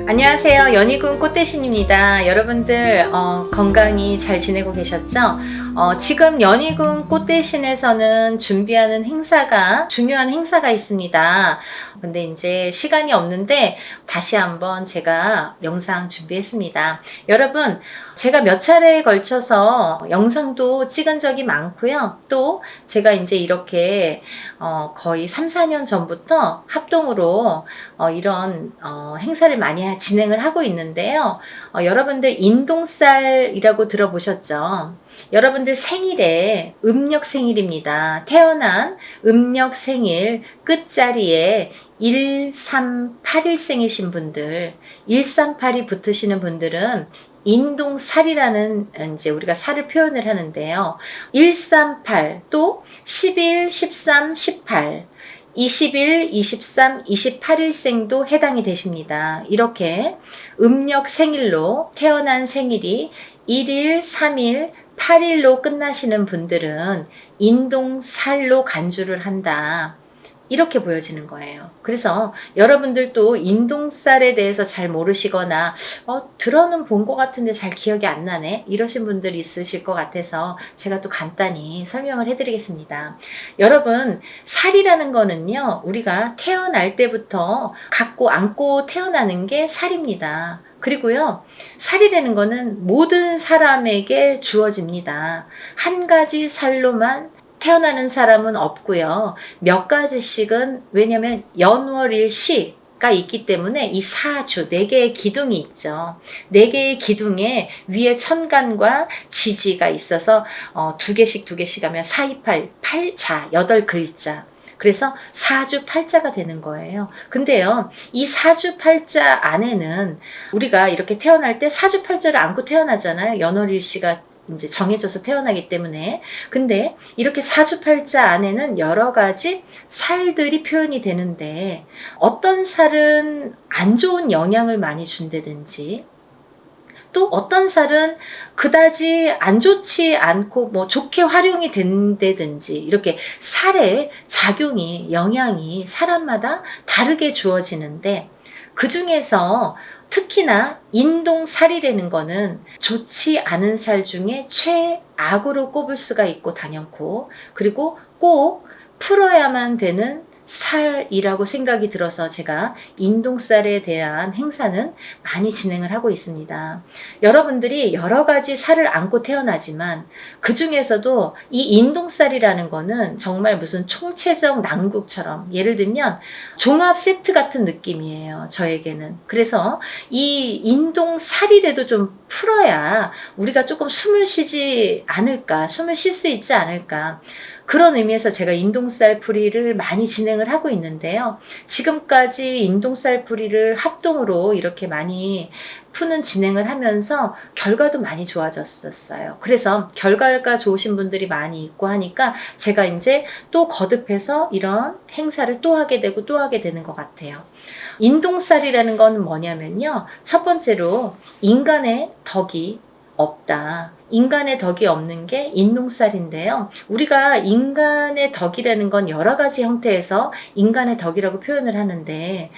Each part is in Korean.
안녕하세요. 연희군 꽃대신입니다. 여러분들 건강히 잘 지내고 계셨죠? 지금 연희군 꽃대신에서는 준비하는 행사가 중요한 행사가 있습니다. 근데 이제 시간이 없는데 다시 한번 제가 영상 준비했습니다. 여러분, 제가 몇 차례에 걸쳐서 영상도 찍은 적이 많고요. 또 제가 이제 이렇게 거의 3, 4년 전부터 합동으로 이런 행사를 많이 진행을 하고 있는데요. 여러분들 인동살이라고 들어보셨죠? 여러분들 생일에 음력 생일입니다. 태어난 음력 생일 끝자리에 1381생이신 분들, 138이 붙으시는 분들은 인동살이라는 이제 우리가 살을 표현을 하는데요. 138, 또 11, 13, 18, 21, 23, 28일생도 해당이 되십니다. 이렇게 음력 생일로 태어난 생일이 1일, 3일, 8일로 끝나시는 분들은 인동살로 간주를 한다. 이렇게 보여지는 거예요. 그래서 여러분들도 인동살에 대해서 잘 모르시거나 들어는 본 것 같은데 잘 기억이 안 나네 이러신 분들이 있으실 것 같아서 제가 또 간단히 설명을 해드리겠습니다. 여러분, 살이라는 거는요, 우리가 태어날 때부터 갖고 안고 태어나는 게 살입니다. 그리고요, 살이라는 거는 모든 사람에게 주어집니다. 한 가지 살로만 태어나는 사람은 없고요. 몇 가지씩은, 왜냐면 연월일시가 있기 때문에 이 사주, 4개의 기둥이 있죠. 4개의 기둥에 위에 천간과 지지가 있어서 2개씩 하면 4, 2, 8, 8자, 8글자. 그래서 사주 팔자가 되는 거예요. 근데요, 이 사주 팔자 안에는 우리가 이렇게 태어날 때 사주 팔자를 안고 태어나잖아요. 연월일시가 이제 정해져서 태어나기 때문에. 근데 이렇게 사주팔자 안에는 여러 가지 살들이 표현이 되는데, 어떤 살은 안 좋은 영향을 많이 준다든지, 또 어떤 살은 그다지 안 좋지 않고 뭐 좋게 활용이 된다든지, 이렇게 살의 작용이, 영향이 사람마다 다르게 주어지는데, 그 중에서 특히나 인동살이라는 거는 좋지 않은 살 중에 최악으로 꼽을 수가 있고 당연코, 그리고 꼭 풀어야만 되는 살이라고 생각이 들어서 제가 인동살에 대한 행사는 많이 진행을 하고 있습니다. 여러분들이 여러 가지 살을 안고 태어나지만 그 중에서도 이 인동살이라는 거는 정말 무슨 총체적 난국처럼, 예를 들면 종합 세트 같은 느낌이에요, 저에게는. 그래서 이 인동살이라도 좀 풀어야 우리가 조금 숨을 쉬지 않을까, 숨을 쉴 수 있지 않을까, 그런 의미에서 제가 인동살 풀이를 많이 진행을 하고 있는데요. 지금까지 인동살 풀이를 합동으로 이렇게 많이 푸는 진행을 하면서 결과도 많이 좋아졌었어요. 그래서 결과가 좋으신 분들이 많이 있고 하니까 제가 이제 또 거듭해서 이런 행사를 또 하게 되고 또 하게 되는 것 같아요. 인동살이라는 건 뭐냐면요, 첫 번째로 인간의 덕이 없다. 인간의 덕이 없는 게 인동살인데요. 우리가 인간의 덕이라는 건 여러 가지 형태에서 인간의 덕이라고 표현을 하는데,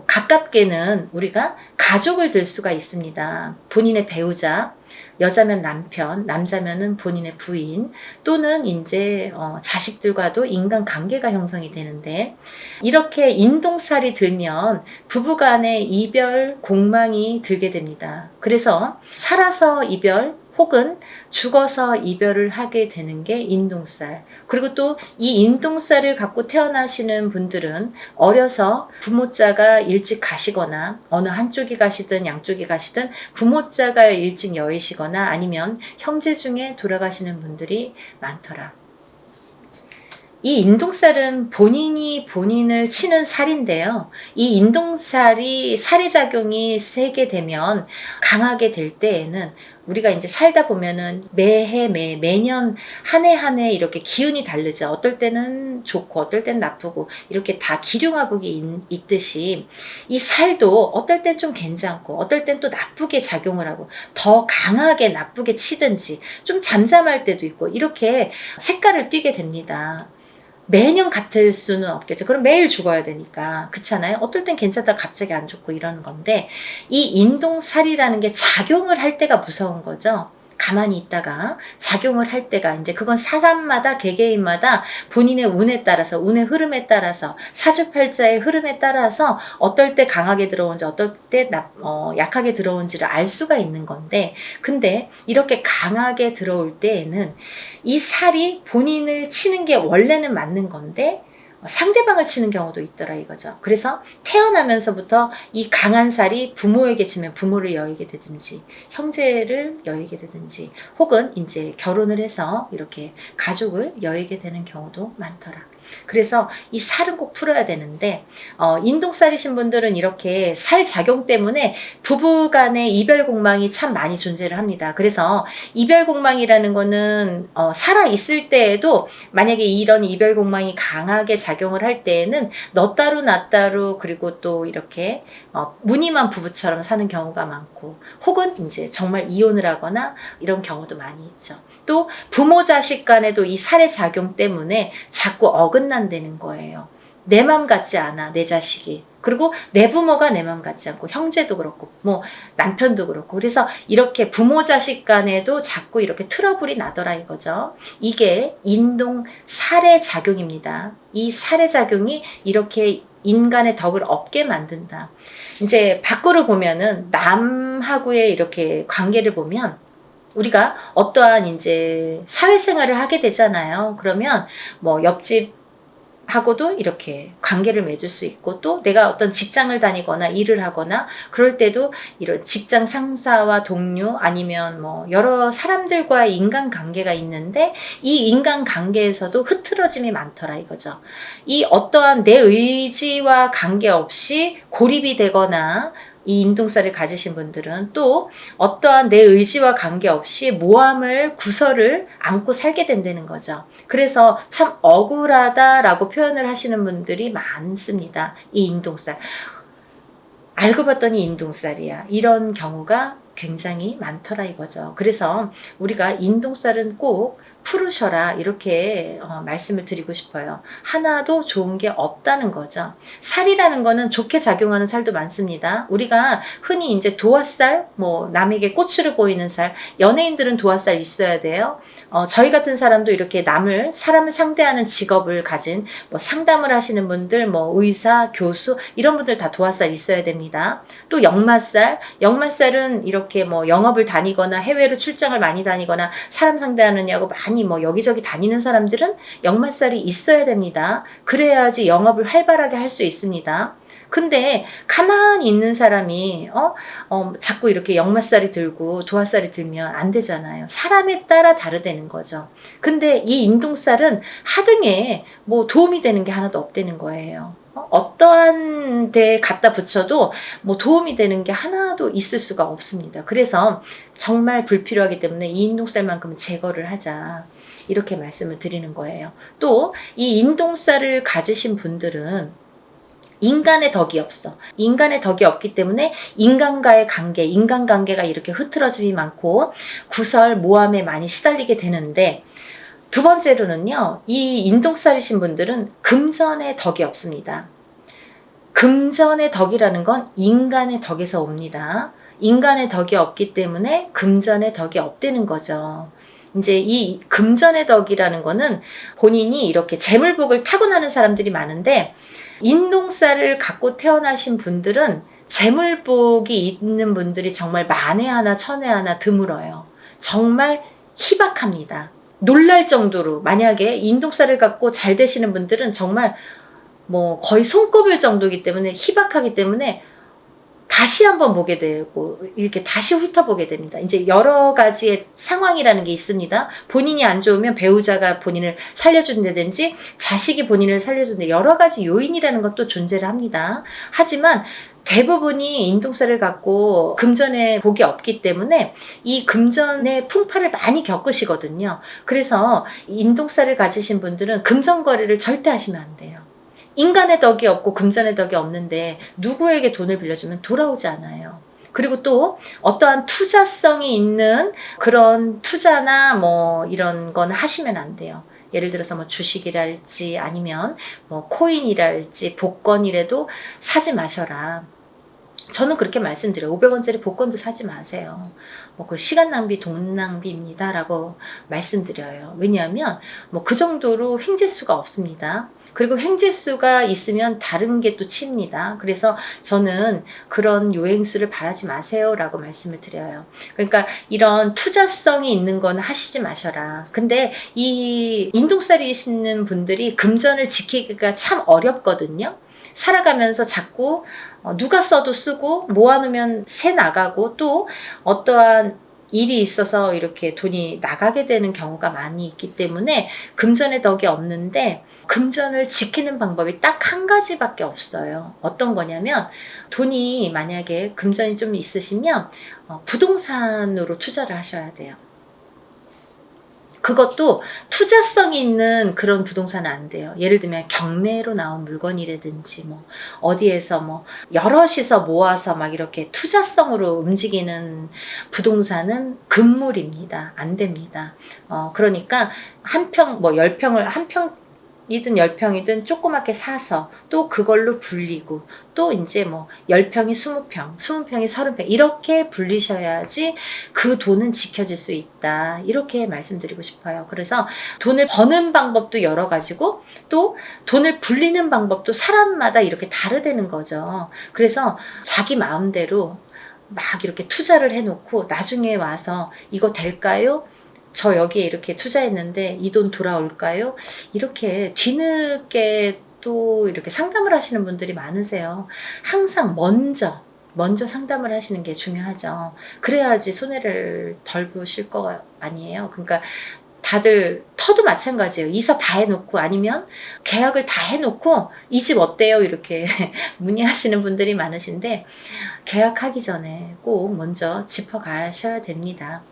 가깝게는 우리가 가족을 들 수가 있습니다. 본인의 배우자, 여자면 남편, 남자면은 본인의 부인, 또는 이제 자식들과도 인간 관계가 형성이 되는데, 이렇게 인동살이 들면 부부간의 이별 공망이 들게 됩니다. 그래서 살아서 이별 혹은 죽어서 이별을 하게 되는 게 인동살. 그리고 또 이 인동살을 갖고 태어나시는 분들은 어려서 부모자가 일찍 가시거나, 어느 한쪽이 가시든 양쪽이 가시든 부모자가 일찍 여의시거나 아니면 형제 중에 돌아가시는 분들이 많더라. 이 인동살은 본인이 본인을 치는 살인데요. 이 인동살이 살의 작용이 세게 되면, 강하게 될 때에는 우리가 이제 살다 보면은 매해 매년 한 해 한 해 이렇게 기운이 다르죠. 어떨 때는 좋고 어떨 때는 나쁘고, 이렇게 다 기륭화복이 있듯이 이 살도 어떨 땐 좀 괜찮고 어떨 땐 또 나쁘게 작용을 하고, 더 강하게 나쁘게 치든지 좀 잠잠할 때도 있고, 이렇게 색깔을 띠게 됩니다. 매년 같을 수는 없겠죠. 그럼 매일 죽어야 되니까. 그렇잖아요. 어떨 땐 괜찮다 갑자기 안 좋고 이러는 건데, 이 인동살이라는 게 작용을 할 때가 무서운 거죠. 가만히 있다가 작용을 할 때가, 이제 그건 사람마다 개개인마다 본인의 운에 따라서, 운의 흐름에 따라서, 사주팔자의 흐름에 따라서 어떨 때 강하게 들어온지 어떨 때 약하게 들어온지를 알 수가 있는 건데, 근데 이렇게 강하게 들어올 때에는 이 살이 본인을 치는 게 원래는 맞는 건데 상대방을 치는 경우도 있더라 이거죠. 그래서 태어나면서부터 이 강한 살이 부모에게 치면 부모를 여의게 되든지, 형제를 여의게 되든지, 혹은 이제 결혼을 해서 이렇게 가족을 여의게 되는 경우도 많더라. 그래서 이 살은 꼭 풀어야 되는데, 인동살이신 분들은 이렇게 살 작용 때문에 부부 간의 이별 공망이 참 많이 존재를 합니다. 그래서 이별 공망이라는 거는 살아 있을 때에도 만약에 이런 이별 공망이 강하게 작용을 할 때에는 너 따로 나 따로, 그리고 또 이렇게 무늬만 부부처럼 사는 경우가 많고, 혹은 이제 정말 이혼을 하거나 이런 경우도 많이 있죠. 또 부모 자식 간에도 이 살의 작용 때문에 자꾸 어긋난다는 거예요. 내 맘 같지 않아, 내 자식이. 그리고 내 부모가 내 맘 같지 않고, 형제도 그렇고 뭐 남편도 그렇고. 그래서 이렇게 부모 자식 간에도 자꾸 이렇게 트러블이 나더라 이거죠. 이게 인동 살의 작용입니다. 이 살의 작용이 이렇게 인간의 덕을 없게 만든다. 이제 밖으로 보면은 남하고의 이렇게 관계를 보면, 우리가 어떠한 이제 사회생활을 하게 되잖아요. 그러면 뭐 옆집하고도 이렇게 관계를 맺을 수 있고, 또 내가 어떤 직장을 다니거나 일을 하거나 그럴 때도 이런 직장 상사와 동료, 아니면 뭐 여러 사람들과의 인간관계가 있는데, 이 인간관계에서도 흐트러짐이 많더라 이거죠. 이 어떠한 내 의지와 관계없이 고립이 되거나, 이 인동살을 가지신 분들은 또 어떠한 내 의지와 관계없이 모함을, 구설을 안고 살게 된다는 거죠. 그래서 참 억울하다라고 표현을 하시는 분들이 많습니다. 이 인동살. 알고 봤더니 인동살이야. 이런 경우가 굉장히 많더라 이거죠. 그래서 우리가 인동살은 꼭 풀으셔라 이렇게 말씀을 드리고 싶어요. 하나도 좋은 게 없다는 거죠. 살이라는 거는 좋게 작용하는 살도 많습니다. 우리가 흔히 이제 도화살, 뭐 남에게 꼬추를 보이는 살, 연예인들은 도화살 있어야 돼요. 저희 같은 사람도 이렇게 사람을 상대하는 직업을 가진 뭐 상담을 하시는 분들, 뭐 의사, 교수 이런 분들 다 도화살 있어야 됩니다. 또 역마살은 이렇게 뭐 영업을 다니거나 해외로 출장을 많이 다니거나 사람 상대하느냐고 많이 뭐 여기저기 다니는 사람들은 역마살이 있어야 됩니다. 그래야지 영업을 활발하게 할 수 있습니다. 근데 가만히 있는 사람이 자꾸 이렇게 역마살이 들고 도화살이 들면 안 되잖아요. 사람에 따라 다르다는 거죠. 근데 이 인동살은 하등에 뭐 도움이 되는 게 하나도 없다는 거예요. 어떠한 데에 갖다 붙여도 뭐 도움이 되는 게 하나도 있을 수가 없습니다. 그래서 정말 불필요하기 때문에 이 인동살만큼은 제거를 하자 이렇게 말씀을 드리는 거예요. 또 이 인동살을 가지신 분들은 인간의 덕이 없어. 인간의 덕이 없기 때문에 인간과의 관계, 인간관계가 이렇게 흐트러짐이 많고 구설, 모함에 많이 시달리게 되는데, 두 번째로는요, 이 인동살이신 분들은 금전의 덕이 없습니다. 금전의 덕이라는 건 인간의 덕에서 옵니다. 인간의 덕이 없기 때문에 금전의 덕이 없다는 거죠. 이제 이 금전의 덕이라는 거는 본인이 이렇게 재물복을 타고나는 사람들이 많은데, 인동살을 갖고 태어나신 분들은 재물복이 있는 분들이 정말 만에 하나 천에 하나 드물어요. 정말 희박합니다. 놀랄 정도로, 만약에 인동살을 갖고 잘 되시는 분들은 정말 뭐 거의 손꼽을 정도이기 때문에, 희박하기 때문에 다시 한번 보게 되고 이렇게 다시 훑어보게 됩니다. 이제 여러 가지의 상황이라는 게 있습니다. 본인이 안 좋으면 배우자가 본인을 살려준다든지 자식이 본인을 살려준다, 여러 가지 요인이라는 것도 존재를 합니다. 하지만 대부분이 인동살을 갖고 금전의 복이 없기 때문에 이 금전의 풍파를 많이 겪으시거든요. 그래서 인동살을 가지신 분들은 금전 거래를 절대 하시면 안 돼요. 인간의 덕이 없고 금전의 덕이 없는데 누구에게 돈을 빌려주면 돌아오지 않아요. 그리고 또 어떠한 투자성이 있는 그런 투자나 뭐 이런 건 하시면 안 돼요. 예를 들어서 뭐 주식이랄지 아니면 뭐 코인이랄지 복권이라도 사지 마셔라. 저는 그렇게 말씀드려요. 500원짜리 복권도 사지 마세요. 뭐 그 시간 낭비, 돈 낭비입니다. 라고 말씀드려요. 왜냐하면 뭐 그 정도로 횡재수가 없습니다. 그리고 횡재수가 있으면 다른 게 또 칩니다. 그래서 저는 그런 요행수를 바라지 마세요. 라고 말씀을 드려요. 그러니까 이런 투자성이 있는 건 하시지 마셔라. 근데 이 인동살이시는 분들이 금전을 지키기가 참 어렵거든요. 살아가면서 자꾸 누가 써도 쓰고 모아놓으면 새 나가고 또 어떠한 일이 있어서 이렇게 돈이 나가게 되는 경우가 많이 있기 때문에 금전의 덕이 없는데 금전을 지키는 방법이 딱 한 가지밖에 없어요. 어떤 거냐면 돈이 만약에 금전이 좀 있으시면 부동산으로 투자를 하셔야 돼요. 그것도 투자성이 있는 그런 부동산은 안 돼요. 예를 들면 경매로 나온 물건이라든지 뭐 어디에서 뭐 여럿이서 모아서 막 이렇게 투자성으로 움직이는 부동산은 금물입니다. 안 됩니다. 그러니까 한 평, 뭐 10평을 한 평이든 10평이든 조그맣게 사서 또 그걸로 불리고 또 이제 뭐 10평이 20평, 20평이 30평 이렇게 불리셔야지 그 돈은 지켜질 수 있다. 이렇게 말씀드리고 싶어요. 그래서 돈을 버는 방법도 여러 가지고 또 돈을 불리는 방법도 사람마다 이렇게 다르다는 거죠. 그래서 자기 마음대로 막 이렇게 투자를 해놓고 나중에 와서 이거 될까요? 저 여기에 이렇게 투자했는데 이 돈 돌아올까요? 이렇게 뒤늦게 또 이렇게 상담을 하시는 분들이 많으세요. 항상 먼저 상담을 하시는 게 중요하죠. 그래야지 손해를 덜 보실 거 아니에요. 그러니까 다들 터도 마찬가지예요. 이사 다 해놓고 아니면 계약을 다 해놓고 이 집 어때요? 이렇게 문의하시는 분들이 많으신데 계약하기 전에 꼭 먼저 짚어가셔야 됩니다.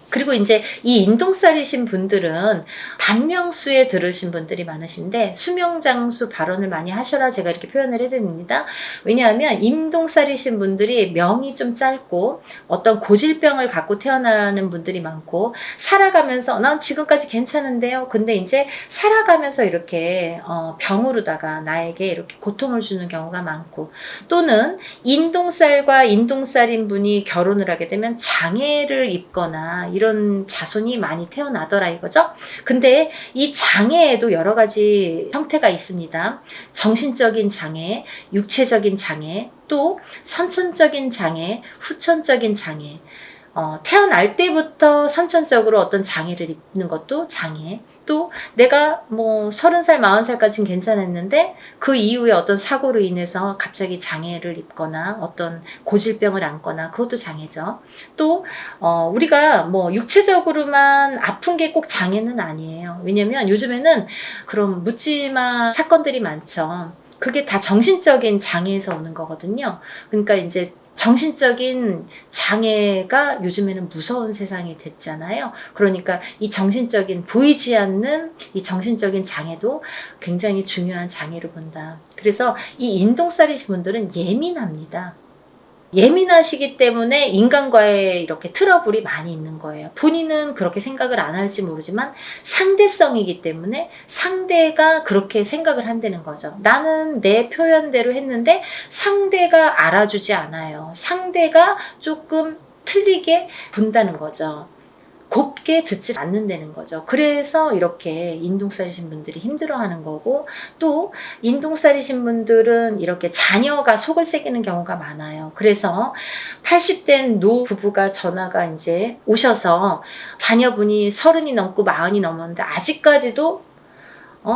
그리고 이제 이 인동살이신 분들은 단명수에 들으신 분들이 많으신데 수명장수 발언을 많이 하셔라 제가 이렇게 표현을 해드립니다. 왜냐하면 인동살이신 분들이 명이 좀 짧고 어떤 고질병을 갖고 태어나는 분들이 많고 살아가면서 난 지금까지 괜찮은데요. 근데 이제 살아가면서 이렇게 병으로다가 나에게 이렇게 고통을 주는 경우가 많고 또는 인동살과 인동살인 분이 결혼을 하게 되면 장애를 입거나 이런 자손이 많이 태어나더라 이거죠. 근데 이 장애에도 여러 가지 형태가 있습니다. 정신적인 장애, 육체적인 장애, 또 선천적인 장애, 후천적인 장애. 태어날 때부터 선천적으로 어떤 장애를 입는 것도 장애. 또 내가 뭐 30살, 40살까지는 괜찮았는데 그 이후에 어떤 사고로 인해서 갑자기 장애를 입거나 어떤 고질병을 안거나 그것도 장애죠. 또 우리가 뭐 육체적으로만 아픈 게 꼭 장애는 아니에요. 왜냐면 요즘에는 그런 묻지마 사건들이 많죠. 그게 다 정신적인 장애에서 오는 거거든요. 그러니까 이제 정신적인 장애가 요즘에는 무서운 세상이 됐잖아요. 그러니까 이 정신적인 보이지 않는 이 정신적인 장애도 굉장히 중요한 장애로 본다. 그래서 이 인동살이신 분들은 예민합니다. 예민하시기 때문에 인간과의 이렇게 트러블이 많이 있는 거예요. 본인은 그렇게 생각을 안 할지 모르지만 상대성이기 때문에 상대가 그렇게 생각을 한다는 거죠. 나는 내 표현대로 했는데 상대가 알아주지 않아요. 상대가 조금 틀리게 본다는 거죠. 곱게 듣지 않는다는 거죠. 그래서 이렇게 인동살이신 분들이 힘들어하는 거고 또 인동살이신 분들은 이렇게 자녀가 속을 새기는 경우가 많아요. 그래서 80된 노 부부가 전화가 이제 오셔서 자녀분이 30이 넘고 40이 넘었는데 아직까지도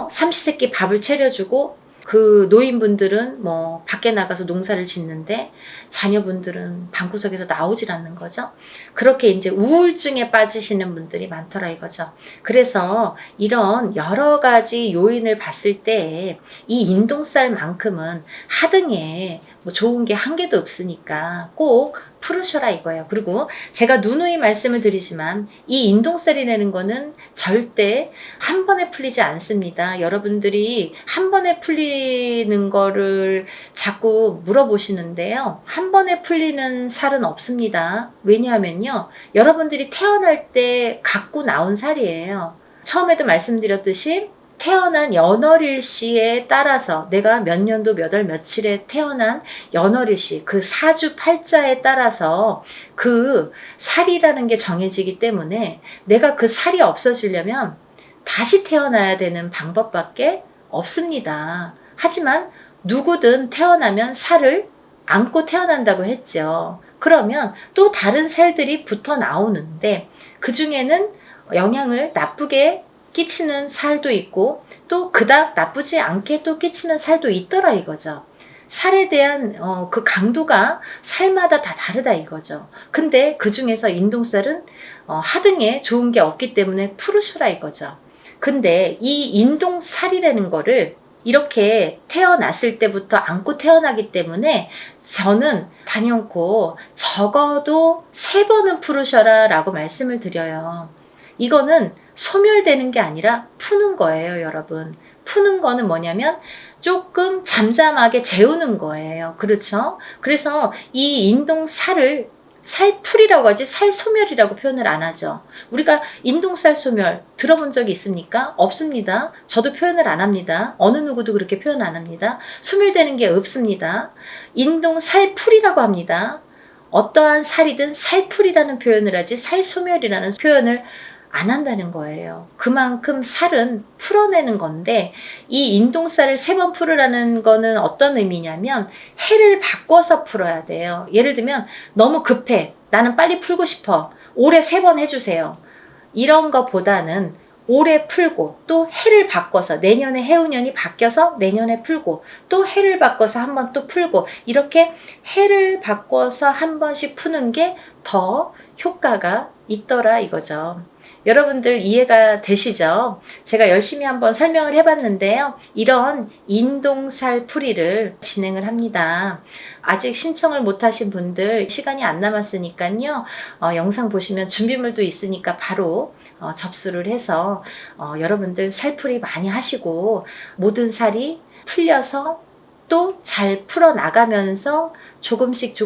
삼시세끼 밥을 차려주고 그 노인분들은 뭐 밖에 나가서 농사를 짓는데 자녀분들은 방구석에서 나오질 않는 거죠. 그렇게 이제 우울증에 빠지시는 분들이 많더라 이거죠. 그래서 이런 여러 가지 요인을 봤을 때 이 인동살만큼은 하등에 뭐 좋은 게 한 개도 없으니까 꼭 풀으셔라 이거예요. 그리고 제가 누누이 말씀을 드리지만 이 인동살이라는 거는 절대 한 번에 풀리지 않습니다. 여러분들이 한 번에 풀리는 거를 자꾸 물어보시는데요. 한 번에 풀리는 살은 없습니다. 왜냐하면요. 여러분들이 태어날 때 갖고 나온 살이에요. 처음에도 말씀드렸듯이 태어난 연월일시에 따라서 내가 몇 년도 몇 월 며칠에 태어난 연월일시 그 사주 팔자에 따라서 그 살이라는 게 정해지기 때문에 내가 그 살이 없어지려면 다시 태어나야 되는 방법밖에 없습니다. 하지만 누구든 태어나면 살을 안고 태어난다고 했죠. 그러면 또 다른 살들이 붙어 나오는데 그 중에는 영향을 나쁘게 끼치는 살도 있고 또 그닥 나쁘지 않게 또 끼치는 살도 있더라 이거죠. 살에 대한 그 강도가 살마다 다 다르다 이거죠. 근데 그 중에서 인동살은 하등에 좋은 게 없기 때문에 푸르셔라 이거죠. 근데 이 인동살이라는 거를 이렇게 태어났을 때부터 안고 태어나기 때문에 저는 단연코 적어도 3번은 푸르셔라 라고 말씀을 드려요. 이거는 소멸되는 게 아니라 푸는 거예요, 여러분. 푸는 거는 뭐냐면 조금 잠잠하게 재우는 거예요. 그렇죠? 그래서 이 인동살을 살풀이라고 하지 살소멸이라고 표현을 안 하죠. 우리가 인동살 소멸 들어본 적이 있습니까? 없습니다. 저도 표현을 안 합니다. 어느 누구도 그렇게 표현 안 합니다. 소멸되는 게 없습니다. 인동살풀이라고 합니다. 어떠한 살이든 살풀이라는 표현을 하지 살소멸이라는 표현을 안 한다는 거예요. 그만큼 살은 풀어내는 건데 이 인동살을 3번 풀으라는 거는 어떤 의미냐면 해를 바꿔서 풀어야 돼요. 예를 들면 너무 급해. 나는 빨리 풀고 싶어. 올해 3번 해주세요. 이런 거보다는 올해 풀고 또 해를 바꿔서 내년에 해운년이 바뀌어서 내년에 풀고 또 해를 바꿔서 한 번 또 풀고 이렇게 해를 바꿔서 한 번씩 푸는 게 더 효과가 있더라 이거죠. 여러분들 이해가 되시죠? 제가 열심히 한번 설명을 해봤는데요. 이런 인동살 풀이를 진행을 합니다. 아직 신청을 못하신 분들 시간이 안 남았으니까요. 영상 보시면 준비물도 있으니까 바로 접수를 해서 여러분들 살풀이 많이 하시고 모든 살이 풀려서 또 잘 풀어나가면서 조금씩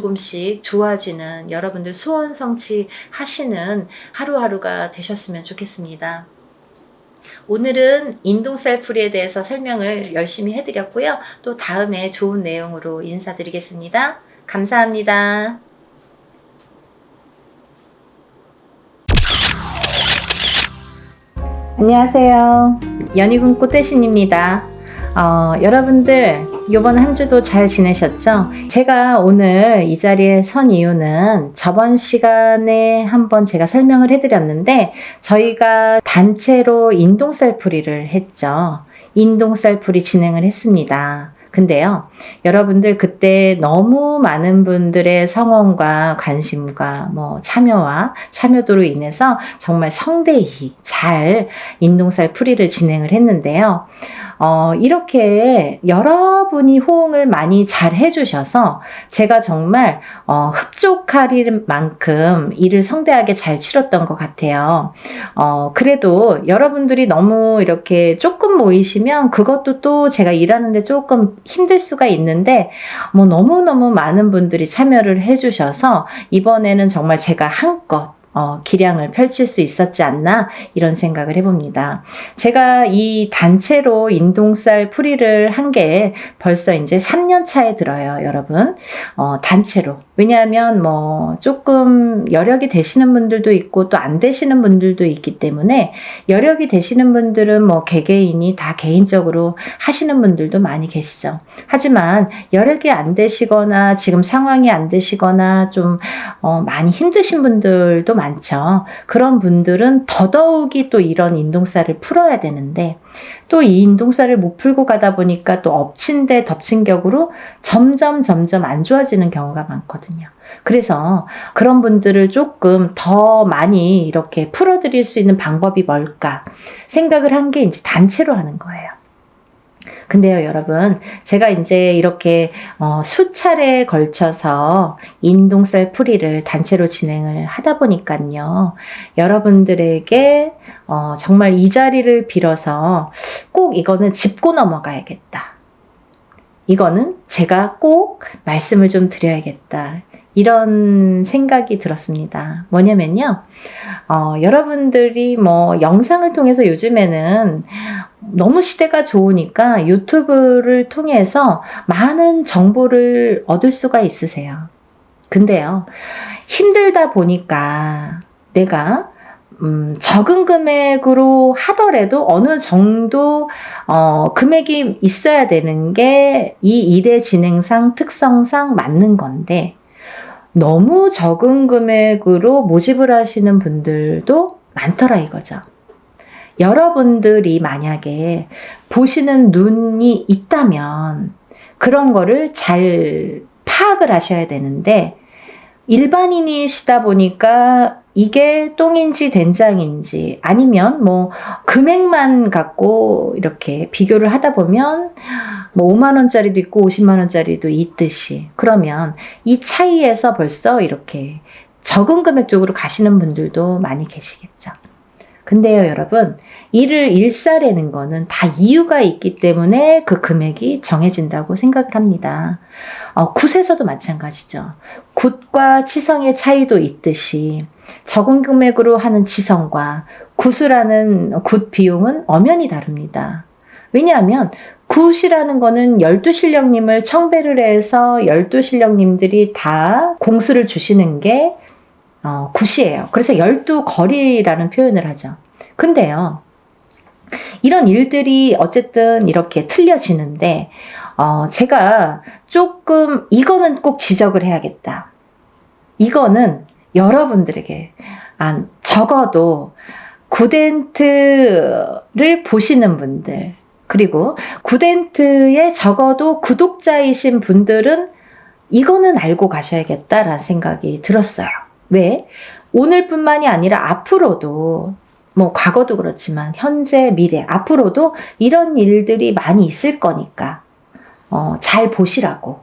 좋아지는 여러분들 소원 성취하시는 하루하루가 되셨으면 좋겠습니다. 오늘은 인동살 풀이에 대해서 설명을 열심히 해드렸고요. 또 다음에 좋은 내용으로 인사드리겠습니다. 감사합니다. 안녕하세요. 연희군 꽃대신입니다. 여러분들 이번 한 주도 잘 지내셨죠? 제가 오늘 이 자리에 선 이유는 저번 시간에 한번 제가 설명을 해드렸는데 저희가 단체로 인동살풀이를 했죠. 인동살풀이 진행을 했습니다. 근데요, 여러분들 그때 너무 많은 분들의 성원과 관심과 참여도로 인해서 정말 성대히 잘 인동살풀이를 진행을 했는데요. 이렇게 여러분이 호응을 많이 잘 해주셔서 제가 정말 흡족할 만큼 일을 성대하게 잘 치렀던 것 같아요. 그래도 여러분들이 너무 이렇게 조금 모이시면 그것도 또 제가 일하는데 조금 힘들 수가 있는데 너무너무 많은 분들이 참여를 해주셔서 이번에는 정말 제가 한껏 기량을 펼칠 수 있었지 않나 이런 생각을 해봅니다. 제가 이 단체로 인동살 풀이를 한 게 벌써 이제 3년 차에 들어요, 여러분. 단체로. 왜냐하면 조금 여력이 되시는 분들도 있고 또 안 되시는 분들도 있기 때문에 여력이 되시는 분들은 개개인이 다 개인적으로 하시는 분들도 많이 계시죠. 하지만 여력이 안 되시거나 지금 상황이 안 되시거나 좀 많이 힘드신 분들도 많죠. 그런 분들은 더더욱이 또 이런 인동살을 풀어야 되는데 또 이 인동살을 못 풀고 가다 보니까 또 엎친 데 덮친 격으로 점점 안 좋아지는 경우가 많거든요. 그래서 그런 분들을 조금 더 많이 이렇게 풀어드릴 수 있는 방법이 뭘까 생각을 한 게 이제 단체로 하는 거예요. 근데요, 여러분, 제가 이제 이렇게 수차례에 걸쳐서 인동살 풀이를 단체로 진행을 하다 보니까요, 여러분들에게 정말 이 자리를 빌어서 꼭 이거는 짚고 넘어가야겠다. 이거는 제가 꼭 말씀을 좀 드려야겠다. 이런 생각이 들었습니다. 뭐냐면요. 여러분들이 뭐 영상을 통해서 요즘에는 너무 시대가 좋으니까 유튜브를 통해서 많은 정보를 얻을 수가 있으세요. 근데요, 힘들다 보니까 내가 적은 금액으로 하더라도 어느 정도 금액이 있어야 되는 게 이 일의 진행상 특성상 맞는 건데, 너무 적은 금액으로 모집을 하시는 분들도 많더라 이거죠. 여러분들이 만약에 보시는 눈이 있다면 그런 거를 잘 파악을 하셔야 되는데, 일반인이시다 보니까 이게 똥인지 된장인지 아니면 뭐 금액만 갖고 이렇게 비교를 하다 보면 뭐 5만 원짜리도 있고 50만 원짜리도 있듯이, 그러면 이 차이에서 벌써 이렇게 적은 금액 쪽으로 가시는 분들도 많이 계시겠죠. 근데요, 여러분, 일을 일사라는 거는 다 이유가 있기 때문에 그 금액이 정해진다고 생각을 합니다. 굿에서도 마찬가지죠. 굿과 치성의 차이도 있듯이 적은 금액으로 하는 치성과 굿을 하는 굿 비용은 엄연히 다릅니다. 왜냐하면 굿이라는 거는 12신령님을 청배를 해서 12신령님들이 다 공수를 주시는 게 굿이에요. 그래서 12거리라는 표현을 하죠. 근데요, 이런 일들이 어쨌든 이렇게 틀려지는데, 제가 조금 이거는 꼭 지적을 해야겠다. 이거는 여러분들에게 적어도 굿엔트를 보시는 분들, 그리고 굿엔트에 적어도 구독자이신 분들은 이거는 알고 가셔야겠다라는 생각이 들었어요. 왜? 오늘뿐만이 아니라 앞으로도, 뭐 과거도 그렇지만 현재, 미래, 앞으로도 이런 일들이 많이 있을 거니까 잘 보시라고.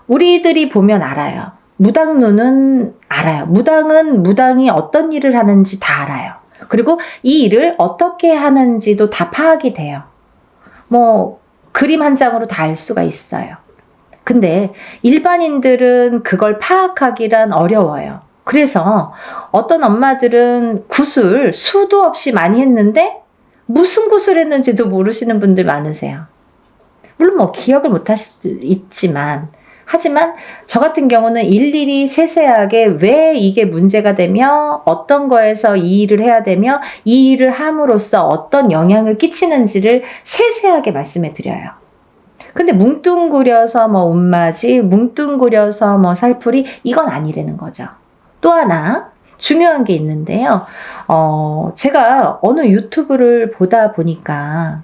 우리들이 보면 알아요. 무당눈은 알아요. 무당은 무당이 어떤 일을 하는지 다 알아요. 그리고 이 일을 어떻게 하는지도 다 파악이 돼요. 뭐 그림 한 장으로 다 알 수가 있어요. 근데 일반인들은 그걸 파악하기란 어려워요. 그래서 어떤 엄마들은 굿을 수도 없이 많이 했는데 무슨 굿을 했는지도 모르시는 분들 많으세요. 물론 뭐 기억을 못 할 수도 있지만, 하지만 저 같은 경우는 일일이 세세하게 왜 이게 문제가 되며 어떤 거에서 이 일을 해야 되며 이 일을 함으로써 어떤 영향을 끼치는지를 세세하게 말씀해 드려요. 근데 뭉뚱그려서 뭐 운맞이, 뭉뚱그려서 뭐 살풀이, 이건 아니라는 거죠. 또 하나 중요한 게 있는데요. 제가 어느 유튜브를 보다 보니까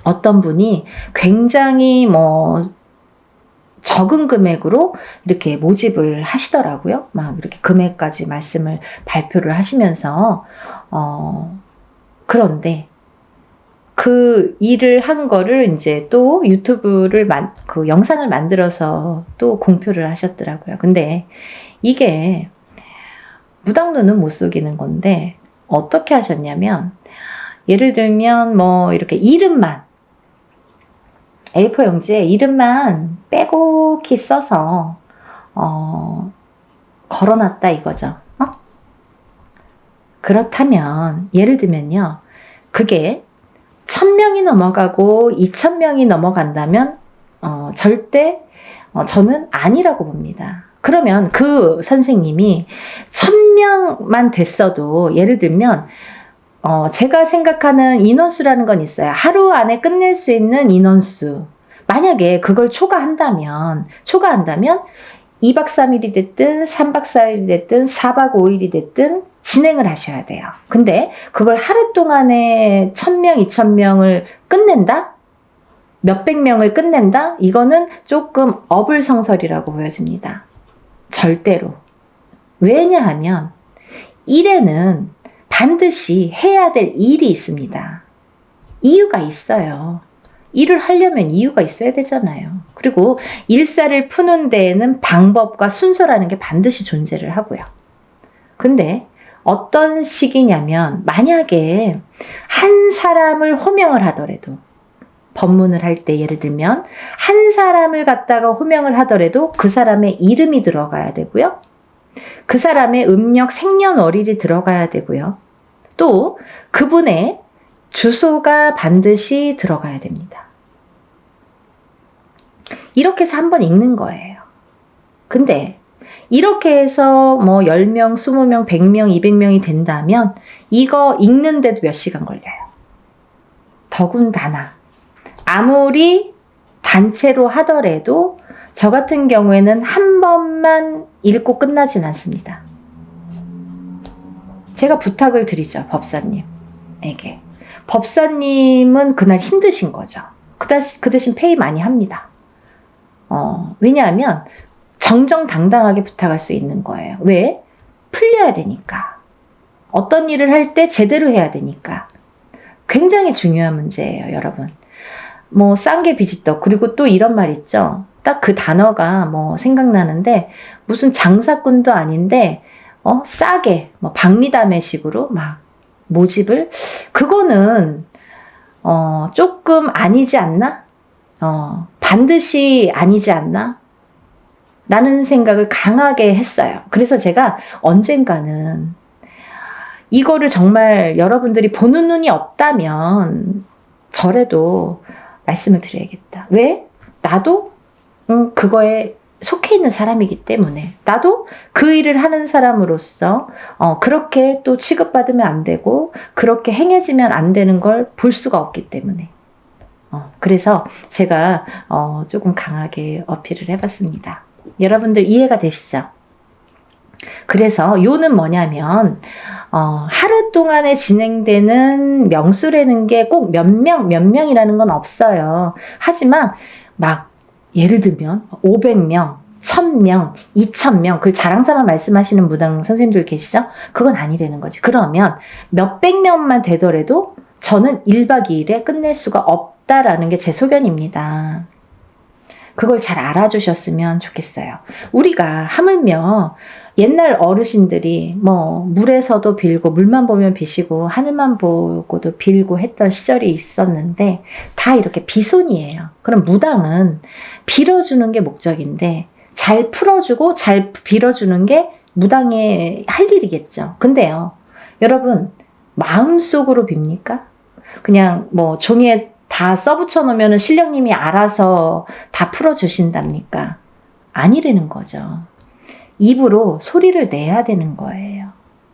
어떤 분이 굉장히 뭐 적은 금액으로 이렇게 모집을 하시더라고요. 막 이렇게 금액까지 말씀을 발표를 하시면서 그런데 그 일을 한 거를 이제 또 유튜브를 그 영상을 만들어서 또 공표를 하셨더라고요. 근데 이게 무당눈은 못 속이는 건데 어떻게 하셨냐면, 예를 들면 뭐 이렇게 이름만, A4 용지에 이름만 빼곡히 써서 걸어놨다 이거죠. 그렇다면 예를 들면요, 그게 1000명이 넘어가고 2000명이 넘어간다면 절대 저는 아니라고 봅니다. 그러면 그 선생님이 1000명만 됐어도, 예를 들면 제가 생각하는 인원수라는 건 있어요. 하루 안에 끝낼 수 있는 인원수. 만약에 그걸 초과한다면 2박 3일이 됐든 3박 4일이 됐든 4박 5일이 됐든 진행을 하셔야 돼요. 근데 그걸 하루 동안에 1000명, 2000명을 끝낸다? 몇백 명을 끝낸다? 이거는 조금 어불성설이라고 보여집니다. 절대로. 왜냐하면 일에는 반드시 해야 될 일이 있습니다. 이유가 있어요. 일을 하려면 이유가 있어야 되잖아요. 그리고 일사를 푸는 데에는 방법과 순서라는 게 반드시 존재를 하고요. 근데 어떤 식이냐면, 만약에 한 사람을 호명을 하더라도 법문을 할 때 예를 들면 한 사람을 갖다가 호명을 하더라도 그 사람의 이름이 들어가야 되고요. 그 사람의 음력 생년월일이 들어가야 되고요. 또 그분의 주소가 반드시 들어가야 됩니다. 이렇게 해서 한번 읽는 거예요. 근데 이렇게 해서 뭐 10명, 20명, 100명, 200명이 된다면 이거 읽는데도 몇 시간 걸려요. 더군다나 아무리 단체로 하더라도 저 같은 경우에는 한 번만 읽고 끝나진 않습니다. 제가 부탁을 드리죠. 법사님에게. 법사님은 그날 힘드신 거죠. 그 대신 페이 많이 합니다. 왜냐하면 정정당당하게 부탁할 수 있는 거예요. 왜? 풀려야 되니까. 어떤 일을 할 때 제대로 해야 되니까. 굉장히 중요한 문제예요, 여러분. 뭐 싼 게 비지떡. 그리고 또 이런 말 있죠. 딱 그 단어가 뭐 생각나는데 무슨 장사꾼도 아닌데 싸게 뭐 박리담회식으로 막 모집을 그거는 조금 아니지 않나? 반드시 아니지 않나? 라는 생각을 강하게 했어요. 그래서 제가 언젠가는 이거를 정말 여러분들이 보는 눈이 없다면 저래도 말씀을 드려야겠다. 왜? 나도 그거에 속해 있는 사람이기 때문에 나도 그 일을 하는 사람으로서 그렇게 또 취급받으면 안 되고 그렇게 행해지면 안 되는 걸 볼 수가 없기 때문에 그래서 제가 조금 강하게 어필을 해봤습니다. 여러분들 이해가 되시죠? 그래서 요는 뭐냐면 하루 동안에 진행되는 명수라는 게 꼭 몇 명이라는 건 없어요. 하지만 막 예를 들면 500명, 1000명, 2000명 그 자랑사만 말씀하시는 무당 선생님들 계시죠? 그건 아니라는 거지. 그러면 몇백 명만 되더라도 저는 1박 2일에 끝낼 수가 없다라는 게 제 소견입니다. 그걸 잘 알아주셨으면 좋겠어요. 우리가 하물며 옛날 어르신들이 뭐 물에서도 빌고 물만 보면 비시고 하늘만 보고도 빌고 했던 시절이 있었는데 다 이렇게 비손이에요. 그럼 무당은 빌어주는 게 목적인데 잘 풀어주고 잘 빌어주는 게 무당의 할 일이겠죠. 근데요, 여러분 마음속으로 빕니까? 그냥 뭐 종이에 다 써붙여 놓으면 신령님이 알아서 다 풀어주신답니까? 아니라는 거죠. 입으로 소리를 내야 되는 거예요.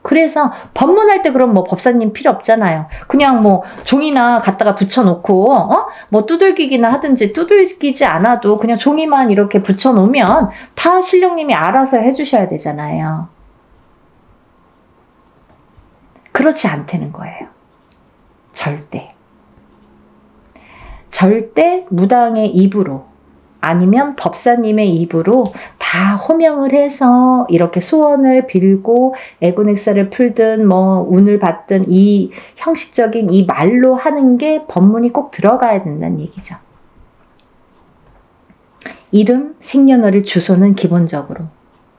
그래서 법문할 때 그럼 뭐 법사님 필요 없잖아요. 그냥 뭐 종이나 갖다가 붙여놓고 뭐 두들기기나 하든지 두들기지 않아도 그냥 종이만 이렇게 붙여놓으면 다 신령님이 알아서 해주셔야 되잖아요. 그렇지 않다는 거예요. 절대 무당의 입으로 아니면 법사님의 입으로 다 호명을 해서 이렇게 소원을 빌고 애군액사를 풀든 뭐 운을 받든 이 형식적인 이 말로 하는 게 법문이 꼭 들어가야 된다는 얘기죠. 이름, 생년월일, 주소는 기본적으로.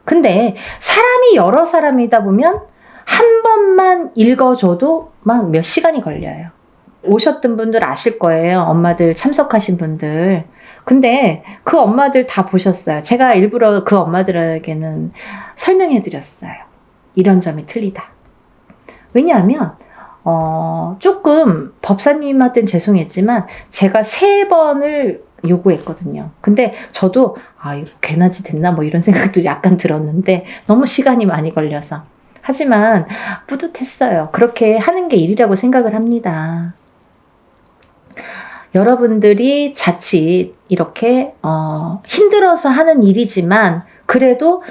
근데 사람이 여러 사람이다 보면 한 번만 읽어줘도 막 몇 시간이 걸려요. 오셨던 분들 아실 거예요. 엄마들 참석하신 분들. 근데 그 엄마들 다 보셨어요. 제가 일부러 그 엄마들에게는 설명해 드렸어요. 이런 점이 틀리다. 왜냐하면 조금 법사님한테는 죄송했지만 제가 3번을 요구했거든요. 근데 저도 이거 괜하지 됐나 뭐 이런 생각도 약간 들었는데 너무 시간이 많이 걸려서. 하지만 뿌듯했어요. 그렇게 하는 게 일이라고 생각을 합니다. 여러분들이 자칫 이렇게 힘들어서 하는 일이지만 그래도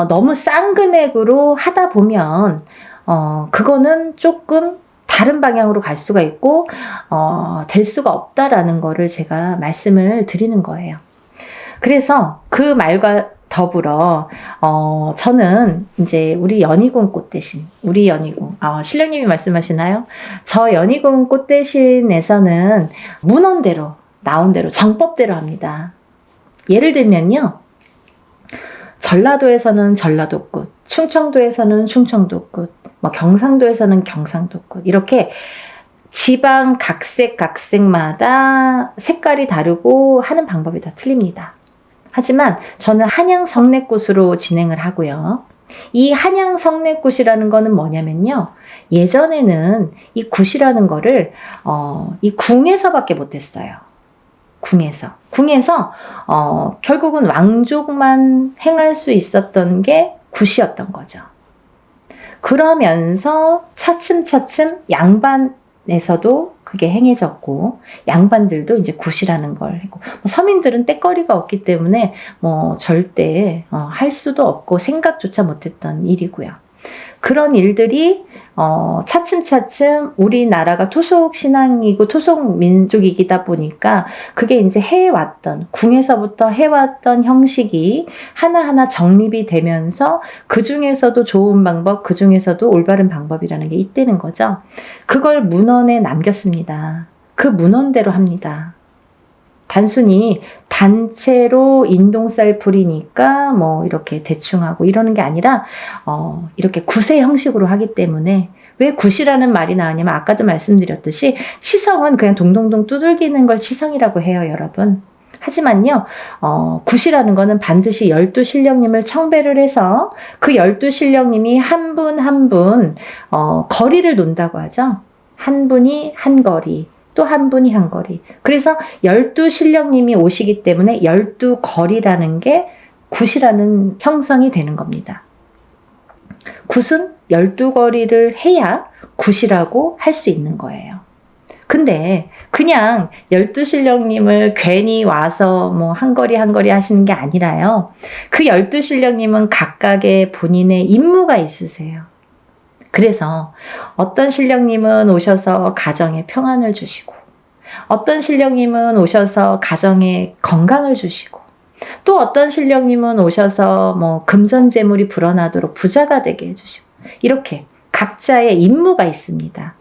너무 싼 금액으로 하다 보면 그거는 조금 다른 방향으로 갈 수가 있고 될 수가 없다라는 거를 제가 말씀을 드리는 거예요. 그래서 그 말과 더불어 저는 이제 우리 연희궁 꽃 대신 우리 연희궁 신령님이 말씀하시나요? 저 연희궁 꽃 대신에서는 문헌대로 나온 대로 정법대로 합니다. 예를 들면요, 전라도에서는 전라도꽃, 충청도에서는 충청도꽃, 뭐 경상도에서는 경상도꽃 이렇게 지방 각색마다 색깔이 다르고 하는 방법이 다 틀립니다. 하지만 저는 한양 성내꽃으로 진행을 하고요. 이 한양 성내꽃이라는 거는 뭐냐면요. 예전에는 이 굿이라는 거를 이 궁에서밖에 못했어요. 궁에서 결국은 왕족만 행할 수 있었던 게 굿이었던 거죠. 그러면서 차츰 양반에서도 그게 행해졌고 양반들도 이제 굿이라는 걸 했고 서민들은 때거리가 없기 때문에 절대 할 수도 없고 생각조차 못했던 일이고요. 그런 일들이 차츰 우리나라가 토속 신앙이고 토속 민족이다 보니까 그게 이제 해왔던 궁에서부터 해왔던 형식이 하나하나 정립이 되면서 그 중에서도 좋은 방법, 그 중에서도 올바른 방법이라는 게 있다는 거죠. 그걸 문헌에 남겼습니다. 그 문헌대로 합니다. 단순히 단체로 인동쌀 풀이니까 이렇게 대충 하고 이러는 게 아니라 이렇게 굿의 형식으로 하기 때문에 왜 굿이라는 말이 나왔냐면 아까도 말씀드렸듯이 치성은 그냥 동동동 두들기는 걸 치성이라고 해요, 여러분. 하지만요, 굿이라는 거는 반드시 12신령님을 청배를 해서 그 12신령님이 한 분 한 분 거리를 논다고 하죠. 한 분이 한 거리. 또 한 분이 한 거리. 그래서 12신령님이 오시기 때문에 12거리라는 게 굿이라는 형성이 되는 겁니다. 굿은 12거리를 해야 굿이라고 할 수 있는 거예요. 근데 그냥 12신령님을 괜히 와서 한 거리 하시는 게 아니라요. 그 12신령님은 각각의 본인의 임무가 있으세요. 그래서 어떤 신령님은 오셔서 가정에 평안을 주시고 어떤 신령님은 오셔서 가정에 건강을 주시고 또 어떤 신령님은 오셔서 금전재물이 불어나도록 부자가 되게 해주시고 이렇게 각자의 임무가 있습니다.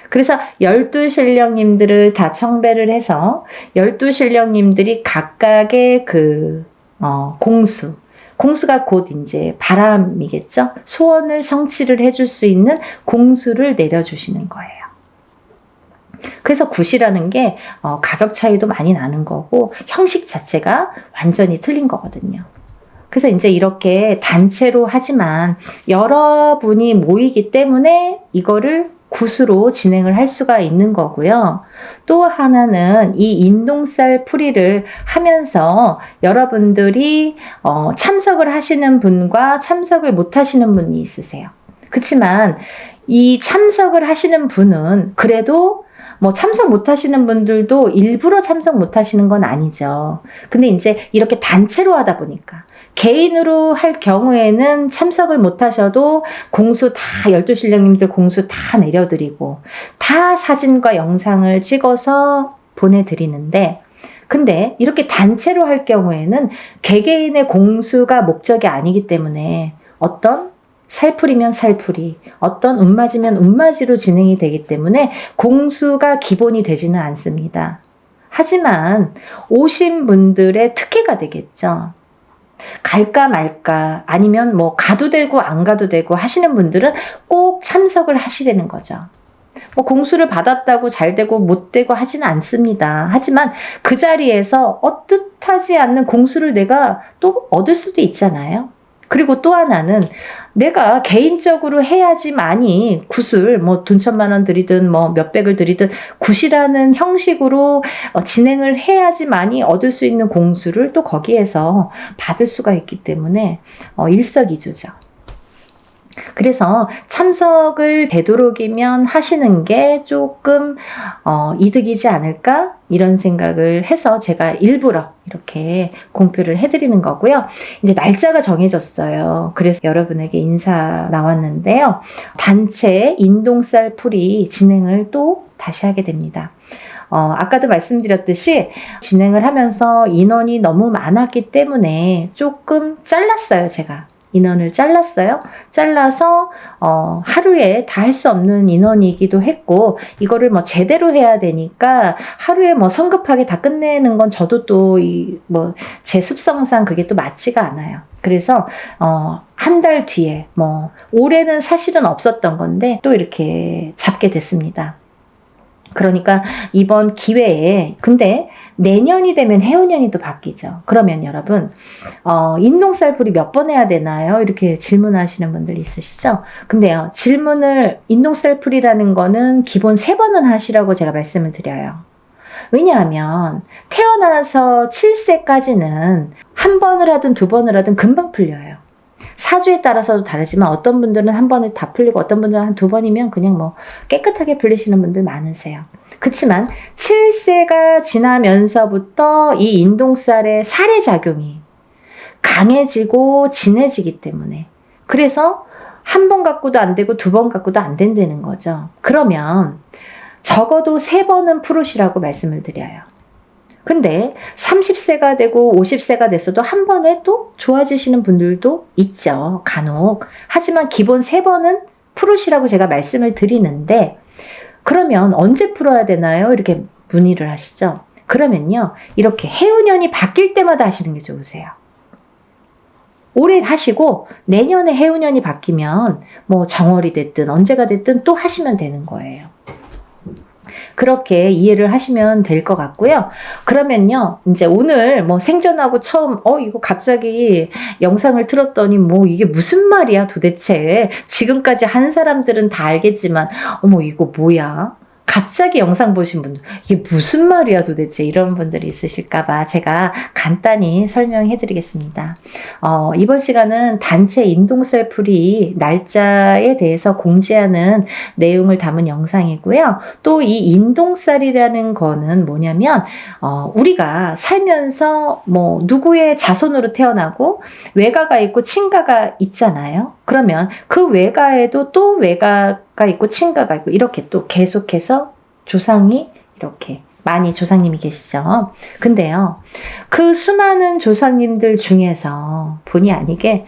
그래서 12신령님들을 다 청배를 해서 12신령님들이 각각의 공수가 곧 이제 바람이겠죠. 소원을 성취를 해줄 수 있는 공수를 내려주시는 거예요. 그래서 굿이라는 게 가격 차이도 많이 나는 거고 형식 자체가 완전히 틀린 거거든요. 그래서 이제 이렇게 단체로 하지만 여러분이 모이기 때문에 이거를 굿으로 진행을 할 수가 있는 거고요. 또 하나는 이 인동쌀 풀이를 하면서 여러분들이 참석을 하시는 분과 참석을 못 하시는 분이 있으세요. 그렇지만 이 참석을 하시는 분은 그래도 참석 못 하시는 분들도 일부러 참석 못 하시는 건 아니죠. 근데 이제 이렇게 단체로 하다 보니까 개인으로 할 경우에는 참석을 못 하셔도 공수 다 12신령님들 공수 다 내려드리고 다 사진과 영상을 찍어서 보내드리는데 근데 이렇게 단체로 할 경우에는 개개인의 공수가 목적이 아니기 때문에 어떤 살풀이면 살풀이, 어떤 운맞이면 운맞이로 진행이 되기 때문에 공수가 기본이 되지는 않습니다. 하지만 오신 분들의 특혜가 되겠죠. 갈까 말까 아니면 가도 되고 안 가도 되고 하시는 분들은 꼭 참석을 하시려는 거죠. 공수를 받았다고 잘 되고 못 되고 하지는 않습니다. 하지만 그 자리에서 뜻하지 않는 공수를 내가 또 얻을 수도 있잖아요. 그리고 또 하나는 내가 개인적으로 해야지만이 굿을 돈 1,000,000원 드리든 몇백을 드리든 굿이라는 형식으로 진행을 해야지만이 얻을 수 있는 공수를 또 거기에서 받을 수가 있기 때문에 일석이조죠. 그래서 참석을 되도록이면 하시는 게 조금 이득이지 않을까 이런 생각을 해서 제가 일부러 이렇게 공표를 해드리는 거고요. 이제 날짜가 정해졌어요. 그래서 여러분에게 인사 나왔는데요. 단체 인동쌀 풀이 진행을 또 다시 하게 됩니다. 아까도 말씀드렸듯이 진행을 하면서 인원이 너무 많았기 때문에 조금 잘랐어요, 제가. 인원을 잘랐어요. 잘라서 하루에 다 할 수 없는 인원이기도 했고 이거를 제대로 해야 되니까 하루에 성급하게 다 끝내는 건 저도 또 제 습성상 그게 또 맞지가 않아요. 그래서 한 달 뒤에 올해는 사실은 없었던 건데 또 이렇게 잡게 됐습니다. 그러니까 이번 기회에, 근데 내년이 되면 해운년이 또 바뀌죠. 그러면 여러분, 인동살풀이 몇 번 해야 되나요? 이렇게 질문하시는 분들 있으시죠? 근데요, 질문을, 인동살풀이라는 거는 기본 3번은 하시라고 제가 말씀을 드려요. 왜냐하면 태어나서 7세까지는 한 번을 하든 2번을 하든 금방 풀려요. 사주에 따라서도 다르지만 어떤 분들은 한 번에 다 풀리고 어떤 분들은 한 2번이면 그냥 뭐 깨끗하게 풀리시는 분들 많으세요. 그렇지만 7세가 지나면서부터 이 인동살의 살의 작용이 강해지고 진해지기 때문에, 그래서 한 번 갖고도 안 되고 2번 갖고도 안 된다는 거죠. 그러면 적어도 3번은 풀으시라고 말씀을 드려요. 근데 30세가 되고 50세가 됐어도 한 번에 또 좋아지시는 분들도 있죠. 간혹. 하지만 기본 3번은 풀으시라고 제가 말씀을 드리는데, 그러면 언제 풀어야 되나요? 이렇게 문의를 하시죠. 그러면요, 이렇게 해운년이 바뀔 때마다 하시는 게 좋으세요. 올해 하시고 내년에 해운년이 바뀌면 뭐 정월이 됐든 언제가 됐든 또 하시면 되는 거예요. 그렇게 이해를 하시면 될 것 같고요. 그러면요, 이제 오늘 뭐 생전하고 처음, 이거 갑자기 영상을 틀었더니 뭐 이게 무슨 말이야 도대체. 지금까지 한 사람들은 다 알겠지만, 어머, 이거 뭐야? 갑자기 영상 보신 분들, 이게 무슨 말이야 도대체, 이런 분들이 있으실까봐 제가 간단히 설명해 드리겠습니다. 이번 시간은 단체 인동살풀이 날짜에 대해서 공지하는 내용을 담은 영상이고요. 또 이 인동살이라는 거는 뭐냐면, 우리가 살면서 뭐 누구의 자손으로 태어나고 외가가 있고 친가가 있잖아요. 그러면 그 외가에도 또 외가가 있고 친가가 있고 이렇게 또 계속해서 조상이 이렇게 많이 조상님이 계시죠. 근데요, 그 수많은 조상님들 중에서 본의 아니게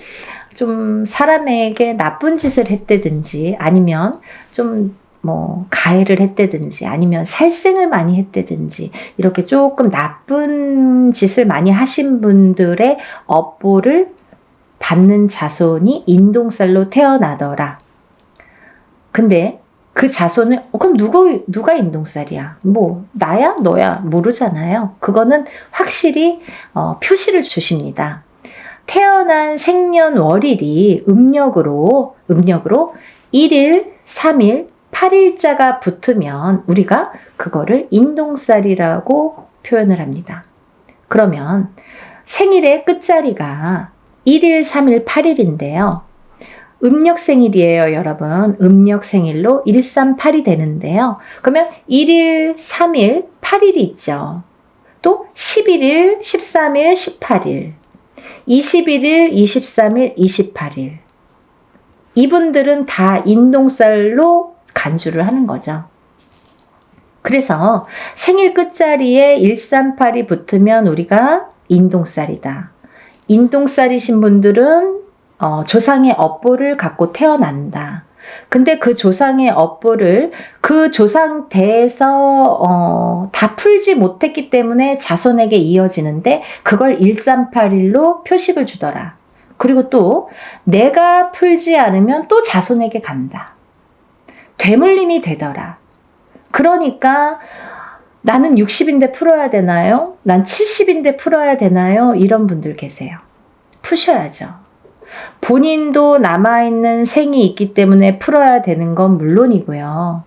좀 사람에게 나쁜 짓을 했다든지, 아니면 좀 뭐 가해를 했다든지, 아니면 살생을 많이 했다든지, 이렇게 조금 나쁜 짓을 많이 하신 분들의 업보를 받는 자손이 인동살로 태어나더라. 근데 그 자손은 그럼 누가 인동살이야? 뭐 나야 너야 모르잖아요. 그거는 확실히 표시를 주십니다. 태어난 생년월일이 음력으로 1일, 3일, 8일자가 붙으면 우리가 그거를 인동살이라고 표현을 합니다. 그러면 생일의 끝자리가 1일, 3일, 8일인데요. 음력 생일이에요, 여러분. 음력 생일로 138이 되는데요. 그러면 1일, 3일, 8일이 있죠. 또 11일, 13일, 18일, 21일, 23일, 28일. 이분들은 다 인동살로 간주를 하는 거죠. 그래서 생일 끝자리에 138이 붙으면 우리가 인동살이다. 인동살이신 분들은 조상의 업보를 갖고 태어난다. 근데 그 조상의 업보를 그 조상 대에서 다 풀지 못했기 때문에 자손에게 이어지는데, 그걸 138일로 표식을 주더라. 그리고 또 내가 풀지 않으면 또 자손에게 간다. 되물림이 되더라. 그러니까 나는 60인데 풀어야 되나요? 난 70인데 풀어야 되나요? 이런 분들 계세요. 푸셔야죠. 본인도 남아있는 생이 있기 때문에 풀어야 되는 건 물론이고요.